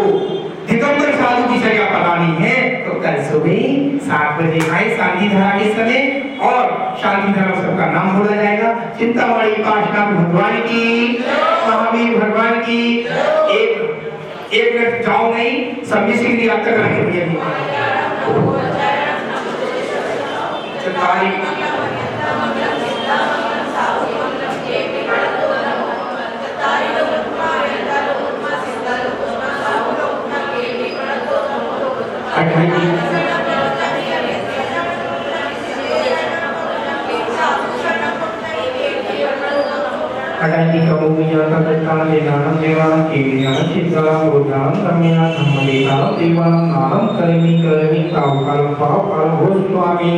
दिगंबर साधु की चर्या पढ़ानी है, तो कल सुबह 7 बजे आए शांति धारा के समय, और शांति धारा सबका नाम बोला जाएगा। चिंतामणि पाठशाला भगवान की, महावीर भगवान की। एक मिनट जाओ नहीं, सब मिश्री की यात्रा करेंगे भैया जी। अटाई कबू मियाता तत्काल देनाम देवान केलियान चित्राम गोदाम रम्या धम्मलेता देवान नाम करमी तावकाल पावकाल हो स्वामी।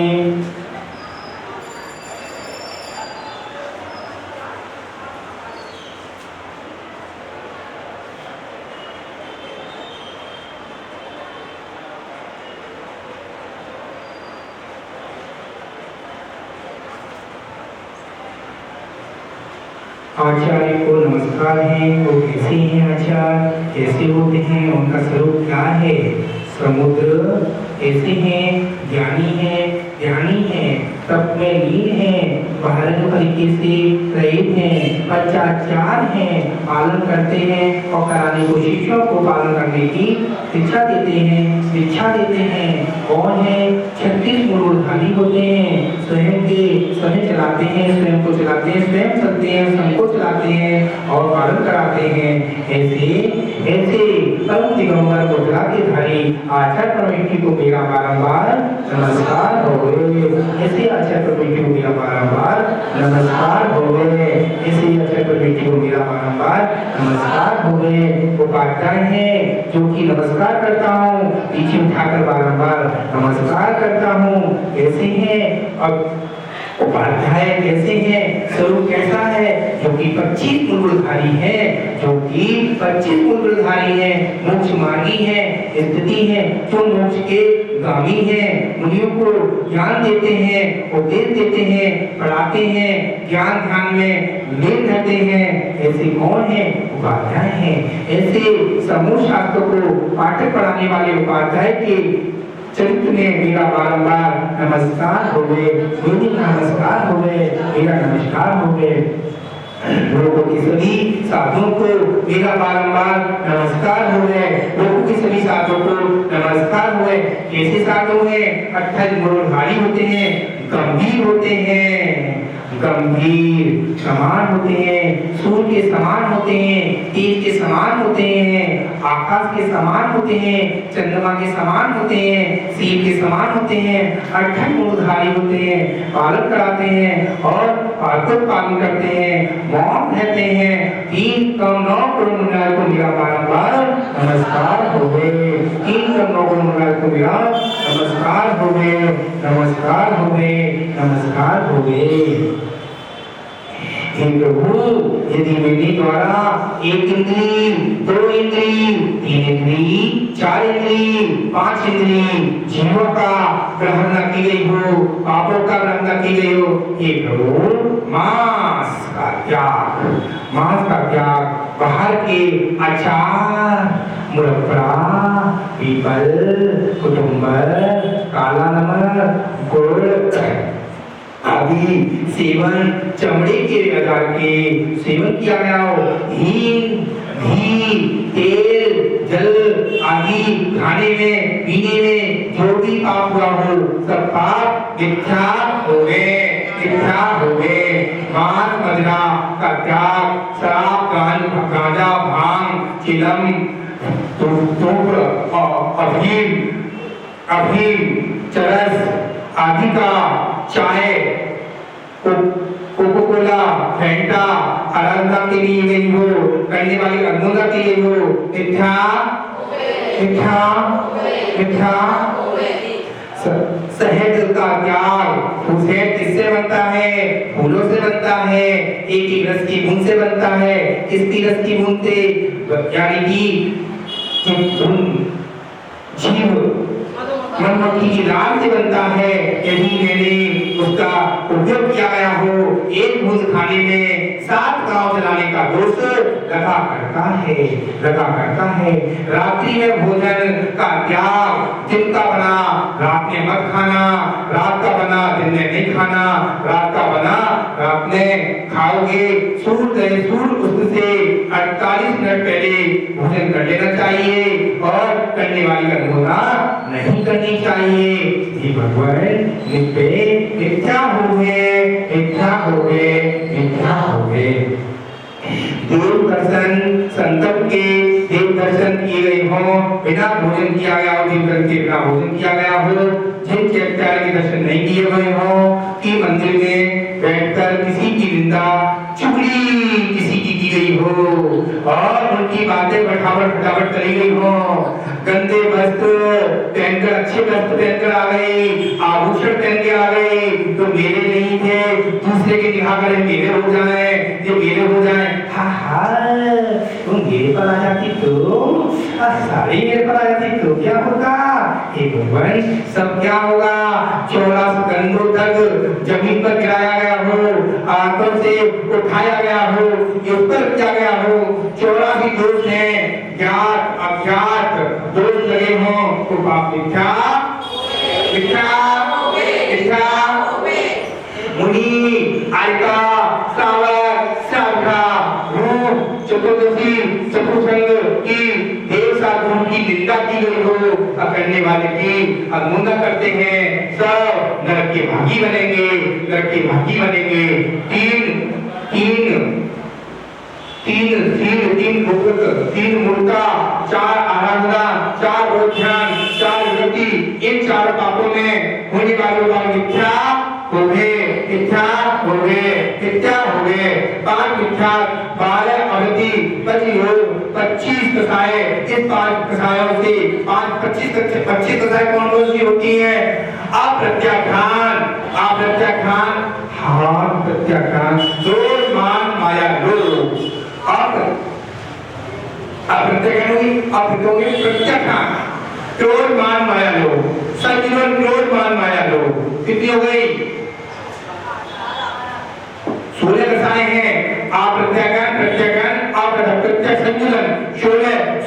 आचार्य को नमस्कार है, वो कैसे हैं आचार्य, कैसे होते हैं, उनका स्वरूप क्या है? समुद्र ऐसे हैं, ज्ञानी है, तप में लीन है, बाहर तरीके से रहित हैं, बच्चाचार हैं, पालन करते हैं और कराने को शिष्यों को पालन करने की शिक्षा देते हैं। कौन है? 36 मूलधारी होते हैं, स्वयं चलाते हैं, स्वयं को चलाते हैं, स्वयं चलते हैं, सबको चलाते हैं और पालन कराते हैं। ऐसे परम दिगंबर को चलाते धारी आचार्य परमेश्वर को मेरा बारंबार नमस्कार हो गए। ऐसे आचार्य परमेश्वर को मेरा बारंबार नमस्कार हो गए। ऐसे आचार्य परमेश्वर को मेरा बारंबार नमस्कार हो गए। उपाध्याय है जो कि नमस्कार करता हूँ, पीछे उठाकर बारंबार नमस्कार करता हूँ। कैसे हैं? अब उपाध्याय कैसे हैं? स्वरूप कैसा है? जो कि 25 मूलधारी है, मोक्ष मार्गी है, स्थिति है, जो मोक्ष के गामी है, मुनियों को ज्ञान देते हैं, उपदेश देते हैं, पढ़ाते हैं, ज्ञान ध्यान में लीन रहते हैं। ऐसे कौन है? उपाध्याय है। ऐसे समूह शास्त्रों को पाठक पढ़ाने वाले उपाध्याय के चरित्र में मेरा बारंबार नमस्कार हो गए, गुरु जी नमस्कार हो गए, मेरा नमस्कार हो गए। लोगों के सभी साधुओं को मेरा बारंबार नमस्कार हो है। लोगों के सभी साधुओं को नमस्कार हो है। कैसे साधु हैं? 28 मूलधारी होते हैं, गंभीर होते हैं, गंभीर समान होते हैं, सूर्य के समान होते हैं, तेज के समान होते हैं, आकाश के समान होते हैं, चंद्रमा के समान होते हैं, शिव के समान होते हैं, 28 मूलधारी होते हैं, पालन कराते हैं और पालन करते हैं, मौन रहते हैं। 3 कम 9 करोड़ मुनियाल को मेरा बारंबार नमस्कार हो गए। 3 कम 9 करोड़ मुनियाल को मेरा नमस्कार हो गए, नमस्कार हो गए, नमस्कार हो गए। हे प्रभु, यदि मेरे द्वारा 1 इंद्री, 2 इंद्री, 3 इंद्री, 4 इंद्री, 5 इंद्री जीवों का ग्रहण न की गई हो, पापों का ग्रहण न की गई हो, हे प्रभु मांस का त्याग, मांस का त्याग, बाहर के अचार, मुरब्बा, पीपल, कुटुम्बर, काला नमक, गुड़ आदि सेवन, चमड़े के आधार के सेवन किया गया हो, हींग, घी, तेल, जल आदि खाने में, पीने में जो भी पाप हुआ हो, सब पाप मिथ्या हो गए, मिथ्या हो गए। मांस मदिरा का त्याग, शराब, गांजा, भांग, चिलम, अफीम, चरस आदि का, चाय, कोको कोला, फैंटा आराधना के लिए गई हो, करने वाली अनमोदा के लिए हो, मिथ्या मिथ्या मिथ्या। शहद का त्याग, शहद किससे बनता है? फूलों से बनता है, एक ही रस की बूंद से बनता है। किसकी रस की बूंद से? यानी कि जीव मधुमक्खी की लाल से बनता है। यदि मैंने उसका उपयोग किया गया हो, 1 बूंद खाने में 7 गांव चलाने का दोष लगा करता है, लगा करता है। रात्रि में भोजन का त्याग, दिन का बना रात में मत खाना, रात का बना दिन में नहीं खाना, रात का बना रात में खाओगे, सूर्य उससे 48 मिनट पहले भोजन कर लेना चाहिए और करने वाली का अनमोदा नहीं करनी चाहिए। हे भगवान, निपे मिथ्या हो गए, मिथ्या हो गए, मिथ्या हो गए। देव दर्शन संकल्प के देव दर्शन किए गए हो, बिना भोजन किया गया हो, देव दर्शन के बिना भोजन किया गया हो, जिन चैत्यालय के दर्शन नहीं किए गए हो, कि मंदिर में बैठकर किसी की निंदा, चुगली किसी की गई हो और उनकी बातें फटाफट करी गई हो, गंदे वस्त्र पहनकर अच्छे वस्त्र पहनकर आ गई, आभूषण पहन के आ गई, तो मेरे नहीं थे, दूसरे के निगाह में मेरे हो जाए, ये मेरे हो जाए। तुम मेरे पर आ जाती तो सारी मेरे पर आ जाती तो क्या होगा? हे भगवान, सब क्या होगा? 84 कंधों तक जमीन पर गिराया गया हो, आंखों से उठाया गया हो, ऊपर किया गया हो, 84 दोष हैं, ज्ञात अज्ञात दोष लगे हो, तो पाप मिथ्या मिथ्या मिथ्या। मुनि, आयका, श्रावक, श्रावका, रूप, चतुर्दशी, चतुर्संग की देव साधुओं की निंदा की गई हो, करने वाले की अवमानना करते हैं, सब नरक के भागी बनेंगे, नरक के भागी बनेंगे। तीन भोग, 3 मूर्ता, 4 आराधना, 4 ध्यान, 4 विरति, इन 4 पापों में होने वाले का मिथ्या हो गए, मिथ्या हो गए, मिथ्या हो गए। 5 मिथ्या, 12 अवधि, 25 कसाएं। इस 5 कसायों से 25 कसाएं कौन कौन सी होती हैं? अप्रत्याख्यान, अप्रत्याख्यान, हाथ प्रत्याख्यान, क्रोध, मान, माया, लोभ। प्रत्याख्यान, क्रोध, मान, माया, लोभ। संजीवन, क्रोध, मान, माया, लोभ। कितनी हो गई? 16 कसाएं हैं। अप्रत्याख्यान, प्रत्याख्यान, अप्रत्याख्यान, संजीवन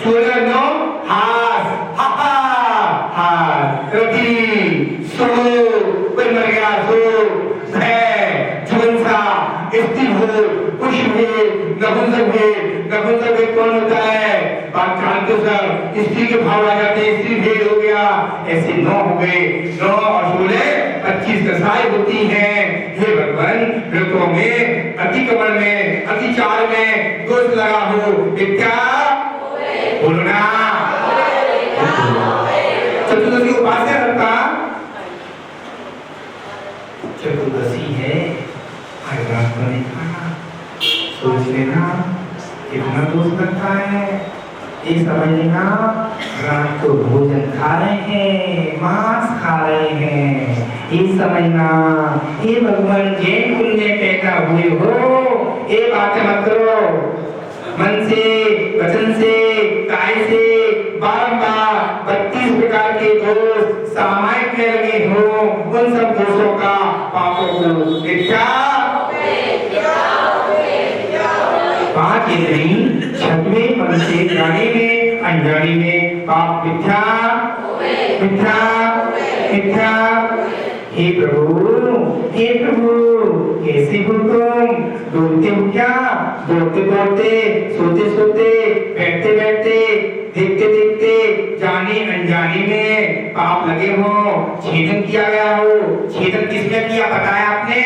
16 9 हास, हास, रति, सो, कोई मर गया सो, भय, झुलसा, स्थिर हो, खुश हो, भाव आ जाते हैं, स्त्री भेद हो गया, ऐसे 9 हो गए, 9 और 16 25 दशाएं होती हैं। हे भगवान, व्रतों में, अतिक्रमण में, अतिचार में दोष लगा हो, विद्या बोलना, चतुर्दशी उपास्य करता, चतुर्दशी है, आज रात को नहीं खाना, सोच लेना कितना दोष लगता है, ये समझ लेना रात को भोजन खा रहे हैं, मांस खा रहे हैं, ये समझना ये भगवान जैन कुल में पैदा हुए हो, ये बातें मत करो, मन से, वचन से, काय से बारंबार 32 प्रकार के दोष सामायिक में लगे हो, उन सब दोषों का, पापों को मिथ्या 5 इंद्री 6वें मन से जाने में, अनजाने में पाप मिथ्या मिथ्या मिथ्या। हे प्रभु कैसे हो तुम? दौड़ते हो क्या? दौड़ते दौड़ते, सोते सोते, बैठते बैठते, देखते देखते, जाने अनजाने में पाप लगे हो, छेदन किया गया हो। छेदन किसने किया पता है आपने?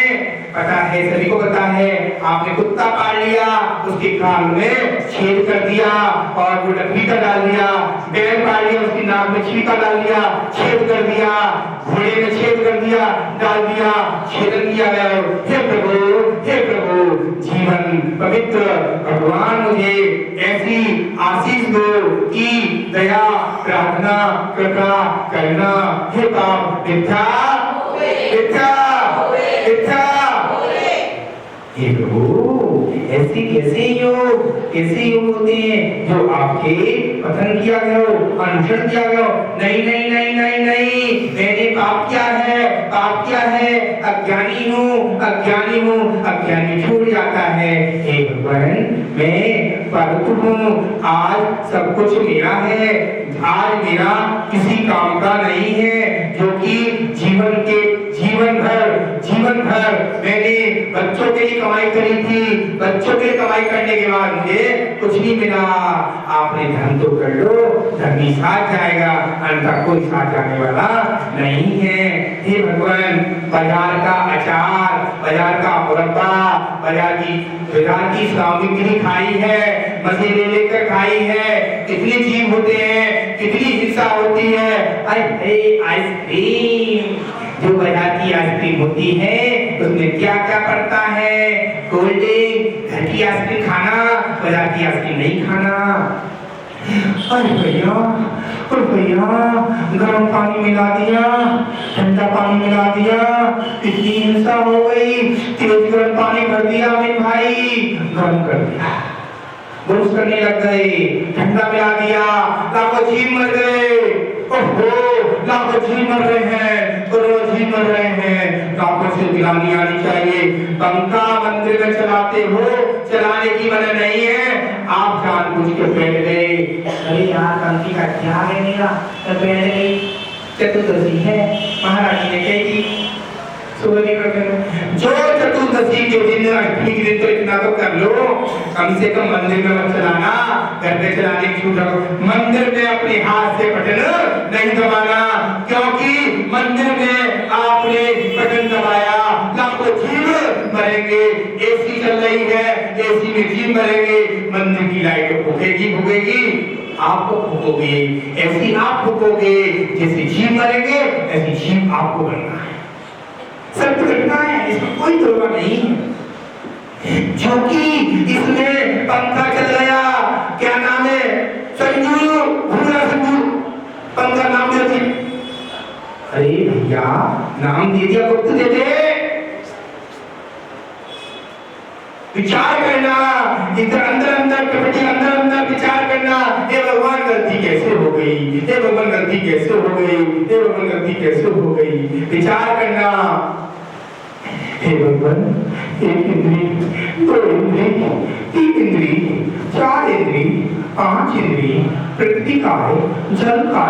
पता है, सभी को पता है। आपने कुत्ता पाल लिया, उसके कान में छेद कर दिया और वो लकड़ी डाल दिया। बैल पाल लिया, उसकी नाक में छीका डाल दिया, छेद कर दिया। घोड़े में छेद कर दिया, डाल दिया, छेदन किया गया। हे प्रभु, जीवन पवित्र भगवान मुझे ऐसी आशीष दो कि दया प्रार्थना कृपा करना। हे पाप मिथ्या मिथ्या मिथ्या। हे प्रभु, ऐसे कैसे योग होते हैं जो आपके पठन किया गया हो, अनुसरण किया गया हो? नहीं नहीं नहीं नहीं नहीं, मैंने पाप किया है, अज्ञानी हूँ, अज्ञानी छूट जाता है। हे भगवान, मैं पवित्र हूँ, आज सब कुछ मेरा है, आज मेरा किसी काम का नहीं है, जो कि जीवन भर मैंने बच्चों के लिए कमाई करी थी। बच्चों के लिए कमाई करने के बाद मुझे कुछ नहीं मिला। आपने धन तो कर लो, धनी साथ जाएगा, अन्यथा कोई साथ जाने वाला नहीं है। हे भगवान, बाजार का अचार, बाजार का मुरब्बा, बाजार की सामग्री खाई है, मजे ले लेकर खाई है। कितने जीव होते हैं, कितनी हिंसा होती है। आइसक्रीम, जो बाजार की आइसक्रीम होती है उसमें क्या क्या पड़ता है? कोल्ड ड्रिंक, घर की आइसक्रीम खाना, बाजार की आइसक्रीम नहीं खाना। अरे भैया, गर्म पानी मिला दिया, ठंडा पानी मिला दिया, इतनी हिंसा हो गई, तेज गर्म पानी भर दिया मेरे भाई, गर्म कर दिया, ब्रश करने लग गए, ठंडा मिला दिया, लाखों जीव मर गए। ओहो, लाखों जीव मर रहे हैं, करोड़ों जीव मर रहे हैं। लाखों से दिलानी आनी चाहिए। पंखा मंदिर में चलाते हो, चलाने की मना नहीं है, आप जानबूझ के बैठ गए। अरे यार, पंखी का क्या है मेरा, तो बैठ गई। चतुर्दशी है, महाराज जी ने कही थी जो चतुर्दशी के दिन, अष्टमी के दिन तो इतना तो कर लो, कम से कम मंदिर में मत चलाना, घर पे चलाने की छूट रखो। मंदिर में अपने हाथ से बटन नहीं दबाना, क्योंकि मंदिर में आपने बटन दबाया, लाखों जीव मरेंगे। एसी चल रही है, एसी में जीव मरेंगे, मंदिर की लाइट फूकेगी, आपको फूकोगे, ऐसी आप फूकोगे, जैसे जीव मरेंगे ऐसी जीव आपको बनना है। सत्य घटना है, इसमें कोई तुलना नहीं है। जो कि इसमें पंखा चल गया, क्या नाम है, संजू, पंखा नाम दे। अरे भैया, नाम दे दिया, गुप्त दे दे। विचार करना, इधर अंदर कपटी अंदर विचार करना। हे भगवान, गलती कैसे हो गई, हे भगवान, गलती कैसे हो गई, हे भगवान, गलती कैसे हो गई, विचार करना। हे भगवान, 1 इंद्री, 2 इंद्री, 3 इंद्री, 4 इंद्री, 5 इंद्री, पृथ्वी का है, जल का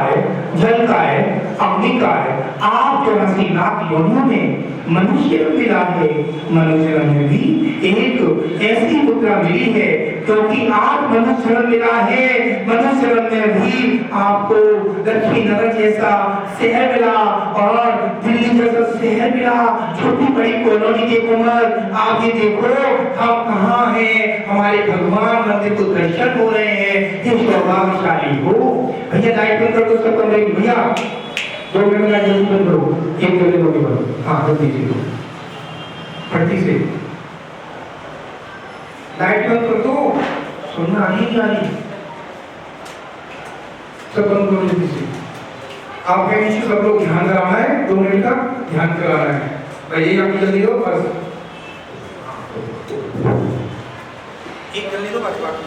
है, अग्नि का है। आप 84 लाख योनियों में मनुष्य मिला है, मनुष्य में भी एक ऐसी मुद्रा मिली है, क्योंकि आप मनुष्य जन्म मिला है। मनुष्य जन्म में भी आपको लक्ष्मी नगर जैसा शहर मिला और दिल्ली जैसा शहर मिला, छोटी बड़ी कॉलोनी के उम्र। आप ये देखो हम कहाँ हैं, हमारे भगवान मंदिर को दर्शन हो रहे हैं। ये सौभाग्यशाली हो। भैया लाइट बंद कर दो सब कमरे की। भैया 2 मिनट लाइट जल्दी बंद करो, 1 जल्दी लोगे बंद। हाँ जल्दी से फटती से लाइट बंद कर दो, सुनना नहीं आ रही, सब बंद करो जल्दी से। आपके नीचे सब लोग ध्यान कराना है, 2 मिनट का ध्यान कराना है। भैया आप जल्दी दो बस, एक जल्दी दो बस, बाकी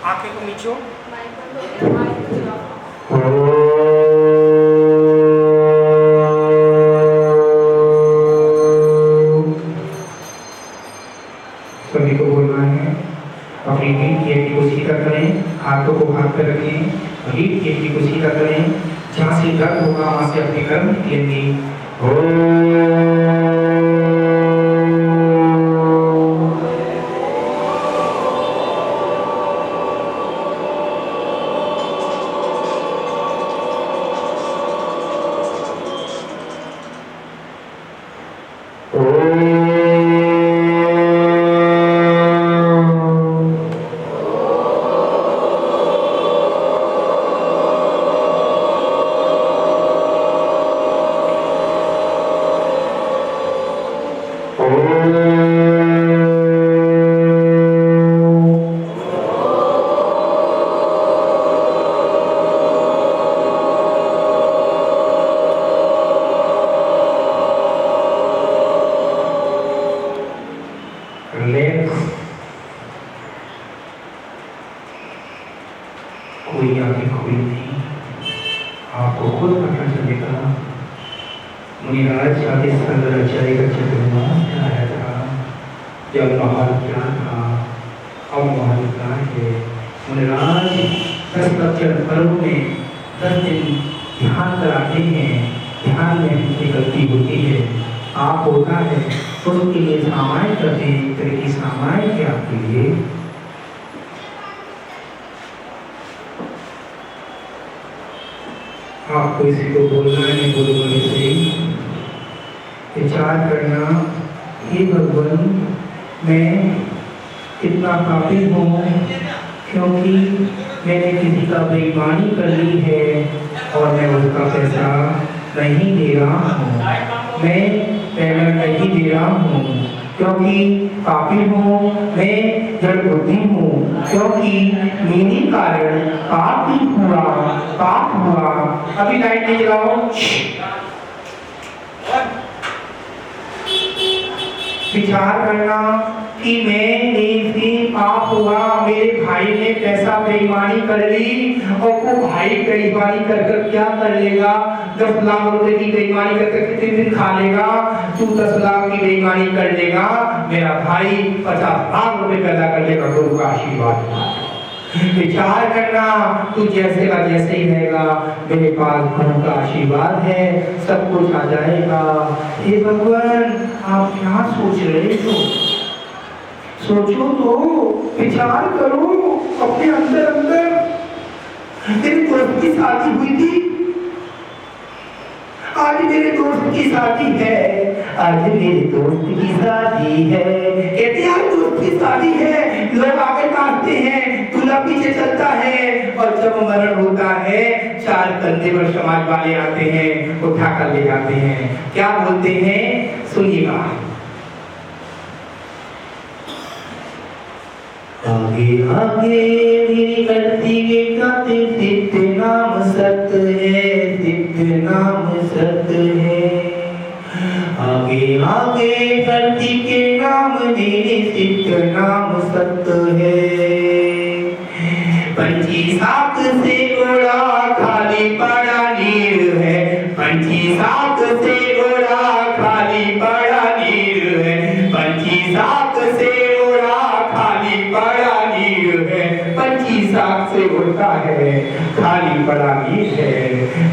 आंखें को नीचे हो। सभी को बोलना है, अपनी रीढ़ की हड्डी को सीधा करें, हाथों को हाथ पर रखें, रीढ़ की हड्डी को सीधा करें। जहाँ से दर्द होगा वहाँ से अपने कर्म निकलेंगे। कोई आगे कोई नहीं, आपको खुद पता चलेगा। मुनिराज आगे शंकराचार्य का चतुर्मास कराया था, जब महल क्या था, अब महल क्या है। मुनिराज 10 लक्षण पर्व में 10 दिन ध्यान कराते हैं, ध्यान में उनकी गलती होती है, आप होता है तो उसके लिए सामान्य करते हैं। एक तरह की सामान्य के आपके लिए आपको इसी को बोलना है, बोलने से विचार करना, हे भगवान मैं कितना पापी हूँ, क्योंकि मैंने किसी का बेईमानी कर ली है और मैं उसका पैसा नहीं दे रहा हूँ, मैं पेमेंट नहीं दे रहा हूँ, क्योंकि पापी हूँ, मैं जड़ बुद्धि हूँ, क्योंकि मेरे कारण पाप ही हुआ, पाप हुआ। अभी लाइट नहीं जलाओ। विचार करना कि मैंने से पाप हुआ, मेरे भाई ने पैसा बेईमानी कर ली, और वो भाई बेईमानी कर कर क्या कर लेगा? 10 लाख रुपए की बेईमानी कर कर कितने दिन खा लेगा? तू 10 लाख की बेईमानी कर लेगा, मेरा भाई 50 लाख रुपए पैदा कर लेगा, गुरु का आशीर्वाद। विचार करना, तू जैसे का जैसे ही रहेगा, मेरे पास गुरु का आशीर्वाद है, सब कुछ आ जाएगा। हे भगवान आप क्या सोच रहे हो? सोचो तो, विचार करो अपने अंदर अंदर। तेरे दोस्त की शादी हुई थी, आज मेरे दोस्त की शादी है, आज मेरे दोस्त की शादी है। कहते आज दोस्त की शादी है, लोग आगे नाचते हैं, दूल्हा पीछे चलता है, और जब मरण होता है 4 कंधे पर समाज वाले आते हैं, उठा कर ले जाते हैं। क्या बोलते हैं सुनिएगा। आगे आगे मेरी करती वे गाते, सिद्ध नाम सत्य है, सिद्ध नाम सत्य है। आगे आगे करती के नाम मेरे, सिद्ध नाम सत्य है। पंछी साख से उड़ा खाली पड़ा नीर है, पंछी साख से उड़ा खाली पड़ा नीर है, पंछी साख से उड़ा खाली पड़ा नीर है, पंछी साख से उड़ता है खाली पड़ा नीर है।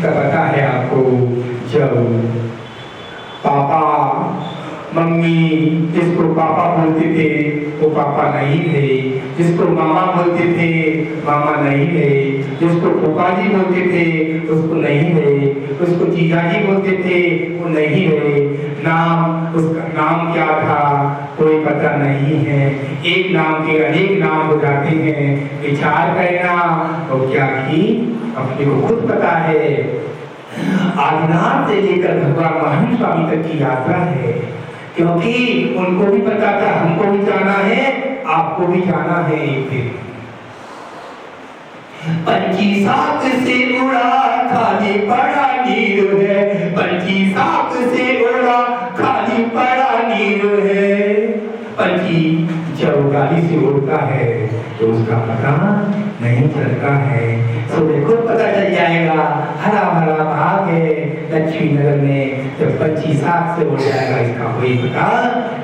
तब पता है आपको, जब पापा मम्मी जिसको पापा बोलते थे वो पापा नहीं रहे, जिसको मामा बोलते थे मामा नहीं रहे, जिसको फूफा जी बोलते थे उसको नहीं रहे, उसको जीजा जी बोलते थे वो नहीं रहे। नाम, उसका नाम क्या था कोई पता नहीं है। एक नाम के अनेक नाम हो जाते हैं। विचार करना और क्या की अपने को खुद पता है। आदिनाथ से लेकर भगवान महावीर स्वामी तक की यात्रा है, क्योंकि उनको भी पता था हमको भी जाना है, आपको भी जाना है एक दिन। पंची साख से उड़ा खाली पड़ा नीर है, पंची साख से उड़ा खाली पड़ा नीर है। पंची जब गाड़ी से उड़ता है तो उसका पता नहीं चलता है। सुबह खुद पता चल जाएगा, हरा भरा भाग है लक्ष्मी नगर में। जब पंची साख से उड़ जाएगा इसका कोई पता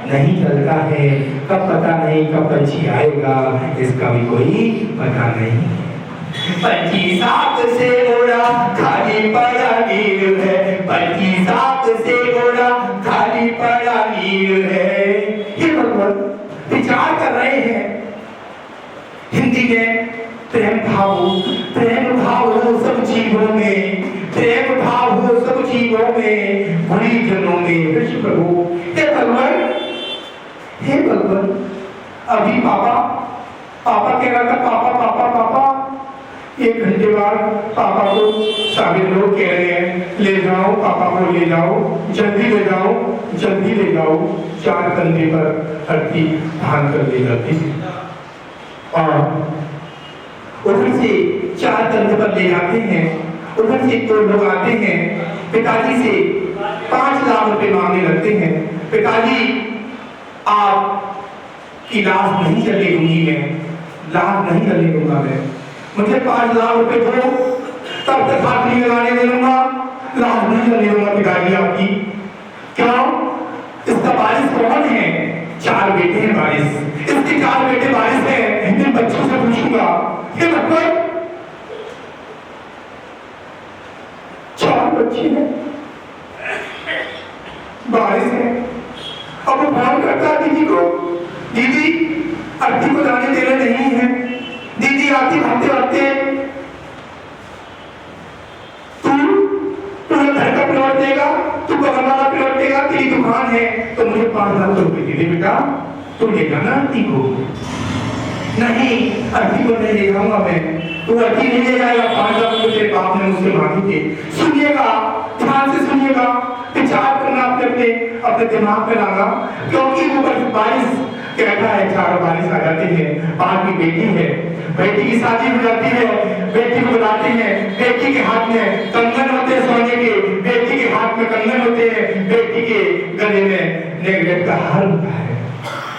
नहीं चलता है। कब पता नहीं कब पंछी आएगा इसका भी कोई पता नहीं। पंची साख से उड़ा खाली पड़ा नीर है, पंची साख से उड़ा खाली पड़ा नीर है। ये भगवान विचार कर रहे हैं। हिंदी में प्रेम भाव हो सब जीवों में, प्रेम भाव हो सब जीवों में, बुरी जनों में विश्व प्रभु। हे भगवान, अभी पापा कह रहा था पापा पापा पापा। 1 घंटे बाद पापा को सारे लोग कह रहे हैं ले जाओ पापा को, ले जाओ जल्दी ले जाओ जल्दी ले जाओ। 4 कंधे पर धरती धान कर ले जाती और उधर से 4 कंधे पर ले जाते हैं। उधर से 2 लोग आते हैं, पिताजी से 5 लाख रुपए मांगने लगते हैं। पिताजी आप की लाश नहीं चलने दूंगी मैं, लाश नहीं चलने दूंगा मैं, मुझे 5 लाख रुपए दो तब तक हाथ नहीं लगाने दे दूंगा, लाश नहीं चलने दूंगा पिताजी आपकी। क्यों? इसका वारिस कौन है? 4 बेटे हैं वारिस, इसके 4 बेटे वारिस हैं। इन बच्चों से पूछूंगा ये मतलब 4 बच्चे हैं वारिस हैं। अब वो फोन करता दीदी को, दीदी अर्थी को जाने देना नहीं है, दीदी आती भागते भागते तू घर का प्लॉट देगा, तू बगल वाला प्लॉट देगा, तेरी दुकान है तो मुझे 5 लाख रुपए दे दे बेटा, तू ले जाना अर्थी को। नहीं अर्थी को नहीं ले जाऊंगा मैं, तू अर्थी नहीं ले जाएगा। 5 लाख रुपए तेरे बाप ने मुझसे मांगे थे। सुनिएगा, ध्यान से सुनिएगा, विचार करना अपने दिमाग में लाना, क्योंकि वो बारिश कहता है 4 बारिश आ जाते हैं। बाप की बेटी है, बेटी की शादी हो जाती है, बेटी को बुलाते हैं, बेटी के हाथ में कंगन होते हैं सोने के, बेटी के हाथ में कंगन होते हैं, बेटी के गले में नेकलेस का हार होता है।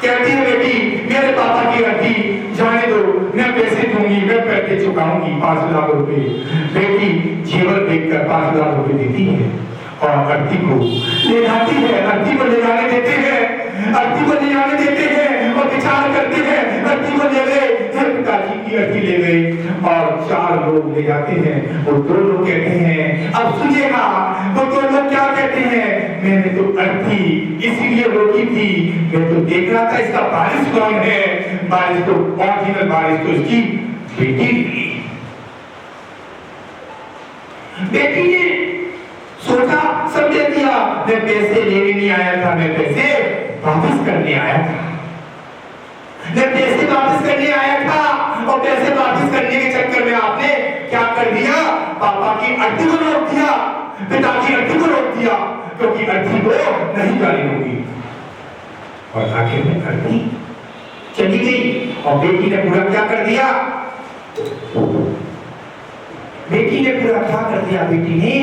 कहती है बेटी मेरे पापा की अर्थी जाने दो, मैं पैसे दूंगी, मैं पैसे चुकाऊंगी 5 लाख रुपए। बेटी जेवर देखकर 5 लाख रुपए देती है और अर्थी को ले जाती है, अर्थी को ले जाने देते हैं, अर्थी को ले जाने देते हैं और विचार करते हैं अर्थी को ले गए, पिताजी की अर्थी ले गए और 4 लोग ले जाते हैं। वो 2 लोग कहते हैं, अब सुनिएगा वो 2 लोग क्या कहते हैं, मैंने तो अर्थी इसीलिए रोकी थी, मैं तो देख रहा था इसका वारिस कौन है। वारिस तो ओरिजिनल वारिस तो इसकी बेटी थी। बेटी ने सोचा समझे दिया, मैं पैसे लेने नहीं आया था, मैं पैसे वापस करने आया था, मैं पैसे वापस करने आया था। और पैसे वापस करने के चक्कर में आपने क्या कर दिया, पापा की अर्थी को रोक दिया, पिताजी अर्थी को रोक दिया, क्योंकि अर्थी को नहीं जाने दूंगी। और आखिर में अर्थी चली गई और बेटी ने पूरा क्या कर दिया, बेटी ने पूरा क्या कर दिया, बेटी ने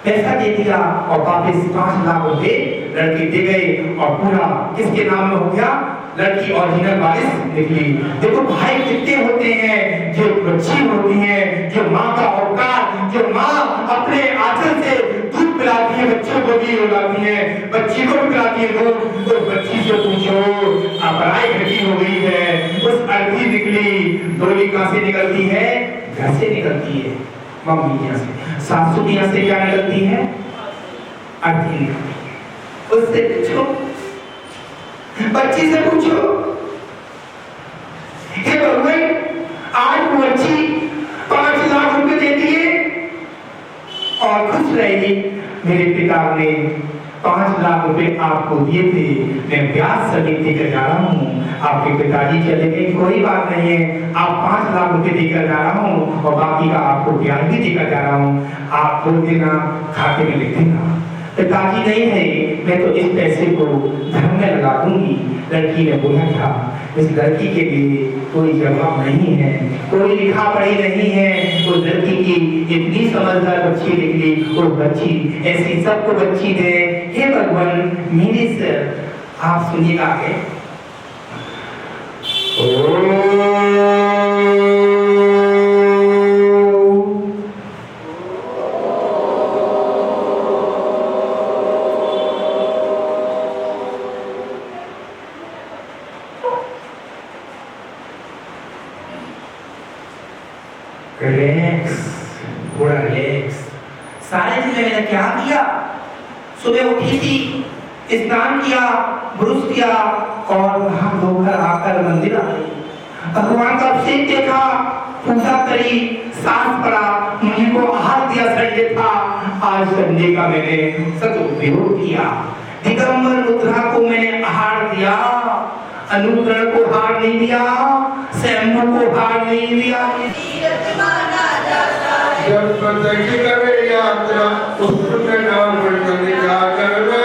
पैसा दे दिया और वापस 5 लाख रुपए लड़की दे गए और पूरा किसके नाम में हो गया, लड़की ओरिजिनल वारिस निकली। देखो भाई कितने होते हैं जो बच्ची होती हैं, जो माँ का औकात, जो माँ अपने आंचल से दूध पिलाती है, बच्चों को भी पिलाती है, बच्ची को भी पिलाती है दूध। उस बच्ची से पूछो अपराई घटी हो गई है, उस अर्थी निकली। डोली कहाँ से निकलती है, घर से निकलती है, मम्मी यहाँ से, सासू की यहाँ से क्या निकलती है, अर्थी निकलती है। उससे पूछो बच्ची से पूछो, हे भगवान आज वो बच्ची 5 लाख रुपए दे दिए और खुश रहेगी। मेरे पिता ने 5 लाख रुपए आपको दिए थे, मैं ब्याज समेत देकर जा रहा हूँ। आपके पिताजी चले गए, कोई बात नहीं है, आप 5 लाख रुपए देकर जा रहा हूँ और बाकी का आपको ब्याज भी देकर जा रहा हूँ, आप बोल देना, खाते में लिख देना। पिताजी नहीं है, मैं तो इस पैसे को धर्म में लगा दूंगी। लड़की ने बोला था, इस लड़की के लिए कोई जवाब नहीं है, कोई लिखा पढ़ी नहीं है। उस लड़की की इतनी समझदार बच्ची निकली, वो बच्ची ऐसी सबको बच्ची दे। हे भगवान, मेरे से आप सुनिएगा है। रिलैक्स, थोड़ा रिलैक्स। सारे दिन मैंने क्या किया? सुबह उठी थी, स्नान किया, ब्रश किया और नहा धोकर आकर मंदिर आई, भगवान का अभिषेक देखा, पूजा करी, सांस पड़ा, मुझे को आहार दिया संडे था। आज संडे का मैंने सदुपयोग किया। दिगंबर रुद्रा को मैंने आहार दिया, अनुग्रह को हार नहीं दिया, शंभु को हार नहीं दिया। जब प्रत्यक्ष करे यात्रा उसके नाम पर क्या करना,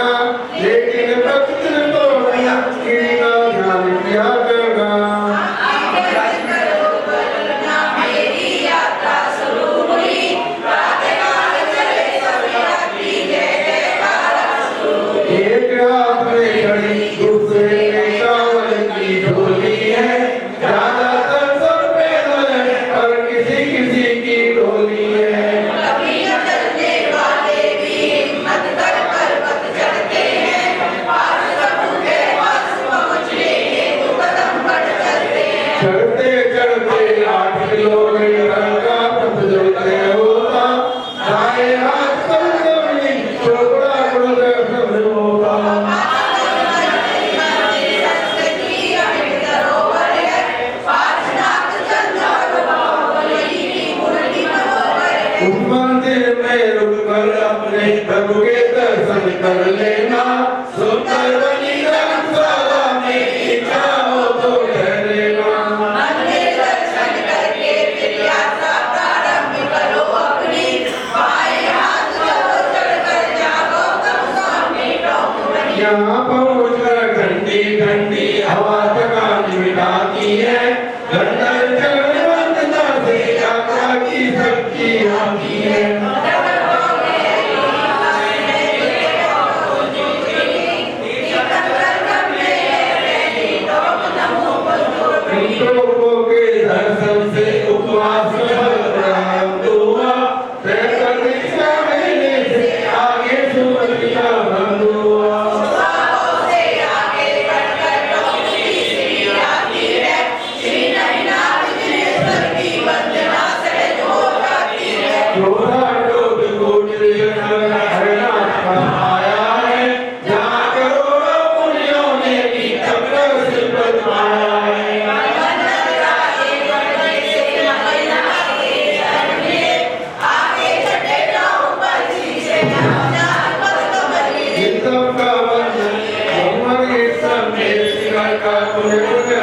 लेकिन प्रतिदिन तो नया कितना ध्यान किया करना। मेरी यात्रा शुरू हुई, प्रातःकाल चले सवेरा की जय जयकार शुरू। एक रात में घड़ी दूसरे में चावल की ढोली है, ज्यादातर सब पैदल है और किसी किसी की ढोली है। कभी न चलने वाले भी हिम्मत कर पर्वत चढ़ते हैं, पास प्रभु के पास पहुँचने हेतु कदम बढ़ चलते हैं। चढ़ते चढ़ते 8 किलोमीटर का पथ जो तय होता, दाएं हाथ पर जमीन चौड़ा गुरुदर्शन होता। उस मंदिर में रुककर अपने प्रभु के दर्शन कर लेना, सुंदर बनी धर्मशाला में इच्छा हो तो ठहरेना। मंदिर दर्शन करके फिर यात्रा प्रारंभ करो अपनी, बाएं हाथ चलो चढ़कर जाओ तब सामने टॉप बनी। यहाँ पहुँचकर ठंडी ठंडी हवा थकान मिटाती है, गंदर चरण वंदना से यात्रा की शक्ति आती है। लोगों के दर्शन से उपवास प्रारंभ हुआ, प्रतीक्षा महीने से आगे सुमति का बंद हुआ। से आगे बढ़कर टॉप की सीढ़ी आती है, श्री नैनाथ दिनेश्वर की वंदना सहज हो जाती है। जोधा टोट कोटरी हरनाथ का आया है, जहाँ करोड़ों पुण्यों ने भी तपस्या से बचवाया है। एकदम का वंदन भगवान के सामने शिकार का पुण्य पुण्य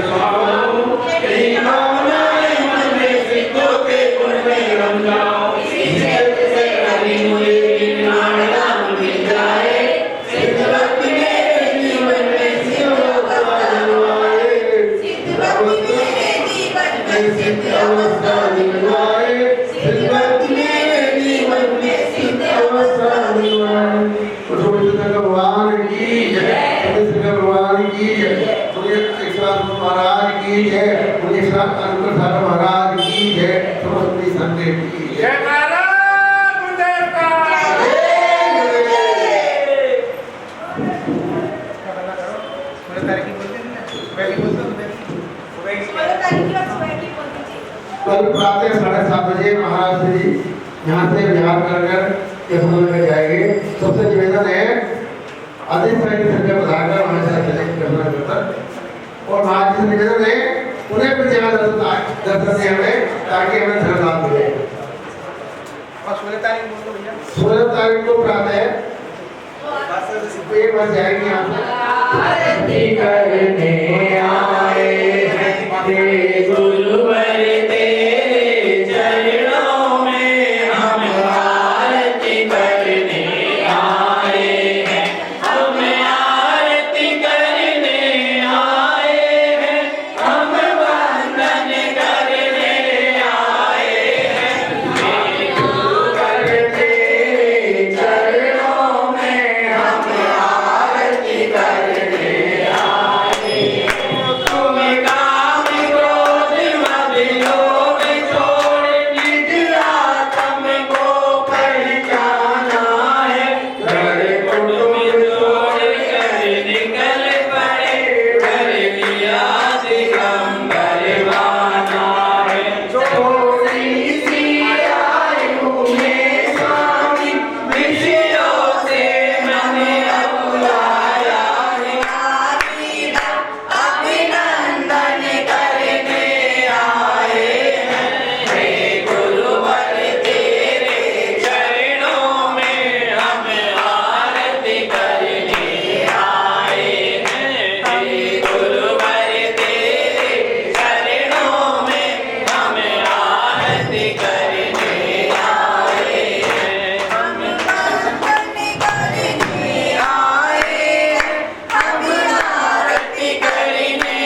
स्वामी, तेरी भावनाएं मन में सिद्धों के गुण में रम जाओ। इससे कभी मुझे नाम मिल जाए, सिद्ध भक्ति मेरे जीवन में सिद्ध अवस्था दिलवाए, सिद्ध भक्ति मेरे जीवन में सिद्ध अवस्था दिलवाए, सिद्ध भक्ति मेरे जीवन में सिद्ध अवस्था दिलवाए। भगवान की जय, भगवान की जय, महाराज की जय, महाराज की जय, समस्ती संदेश की जय। कल प्रातः 7:30 बजे महाराज जी यहाँ से विहार कर यशोदा में जाएंगे। सबसे निवेदन है अधिष्ठानी संजय पधारकर हमारे साथ सेलेक्ट करना होता और महाराज से निवेदन है उन्हें भी जगह दर्शन दें हमें ताकि हमें धर्म मिले। और 16 तारीख बोल दो भैया। 16 तारीख को प्रातः एक बज जाएगी यहाँ से आरती करने आए हैं गुरुवर तेरे चरणों में हम आरती करने आए हैं हम आरती करने आए हैं हम वंदन करने आए हैं गुरुवर तेरे चरणों में हम आरती करने आए तुम काम क्रोध मद लोभ छोड़ निज आत्म को पहचाना है घर कुटुंब छोड़ कर निकल पड़े घर लिया दिगंबर वाना है थोड़ी सी आयु में स्वामी विषयों से मन अकुलाया है अभिनंदन करने आए हैं हे गुरुवर तेरे चरणों में हम आरती करने आए हैं हे गुरुवर तेरे चरणों में हम आरती करने आए हैं हम वंदन करने आए हैं हम आरती करने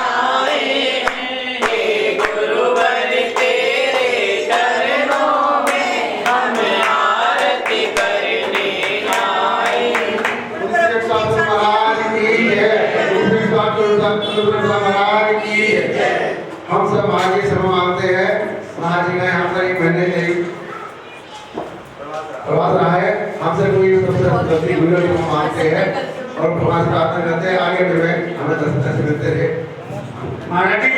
आए हैं हे गुरुवर तेरे चरणों में हम आरती करने आए दूसरे साधु महाराज की जय दूसरे साधु महाराज की जय। हम सब महाराज जी सभा मानते हैं महाराज जी का यहाँ पर एक महीने से ही प्रवास रहा है हमसे कोई सबसे गलती हुई है हम मानते हैं और भगवान से प्रार्थना करते हैं आगे बढ़े हमें दर्शन मिलते रहे। महाराज जी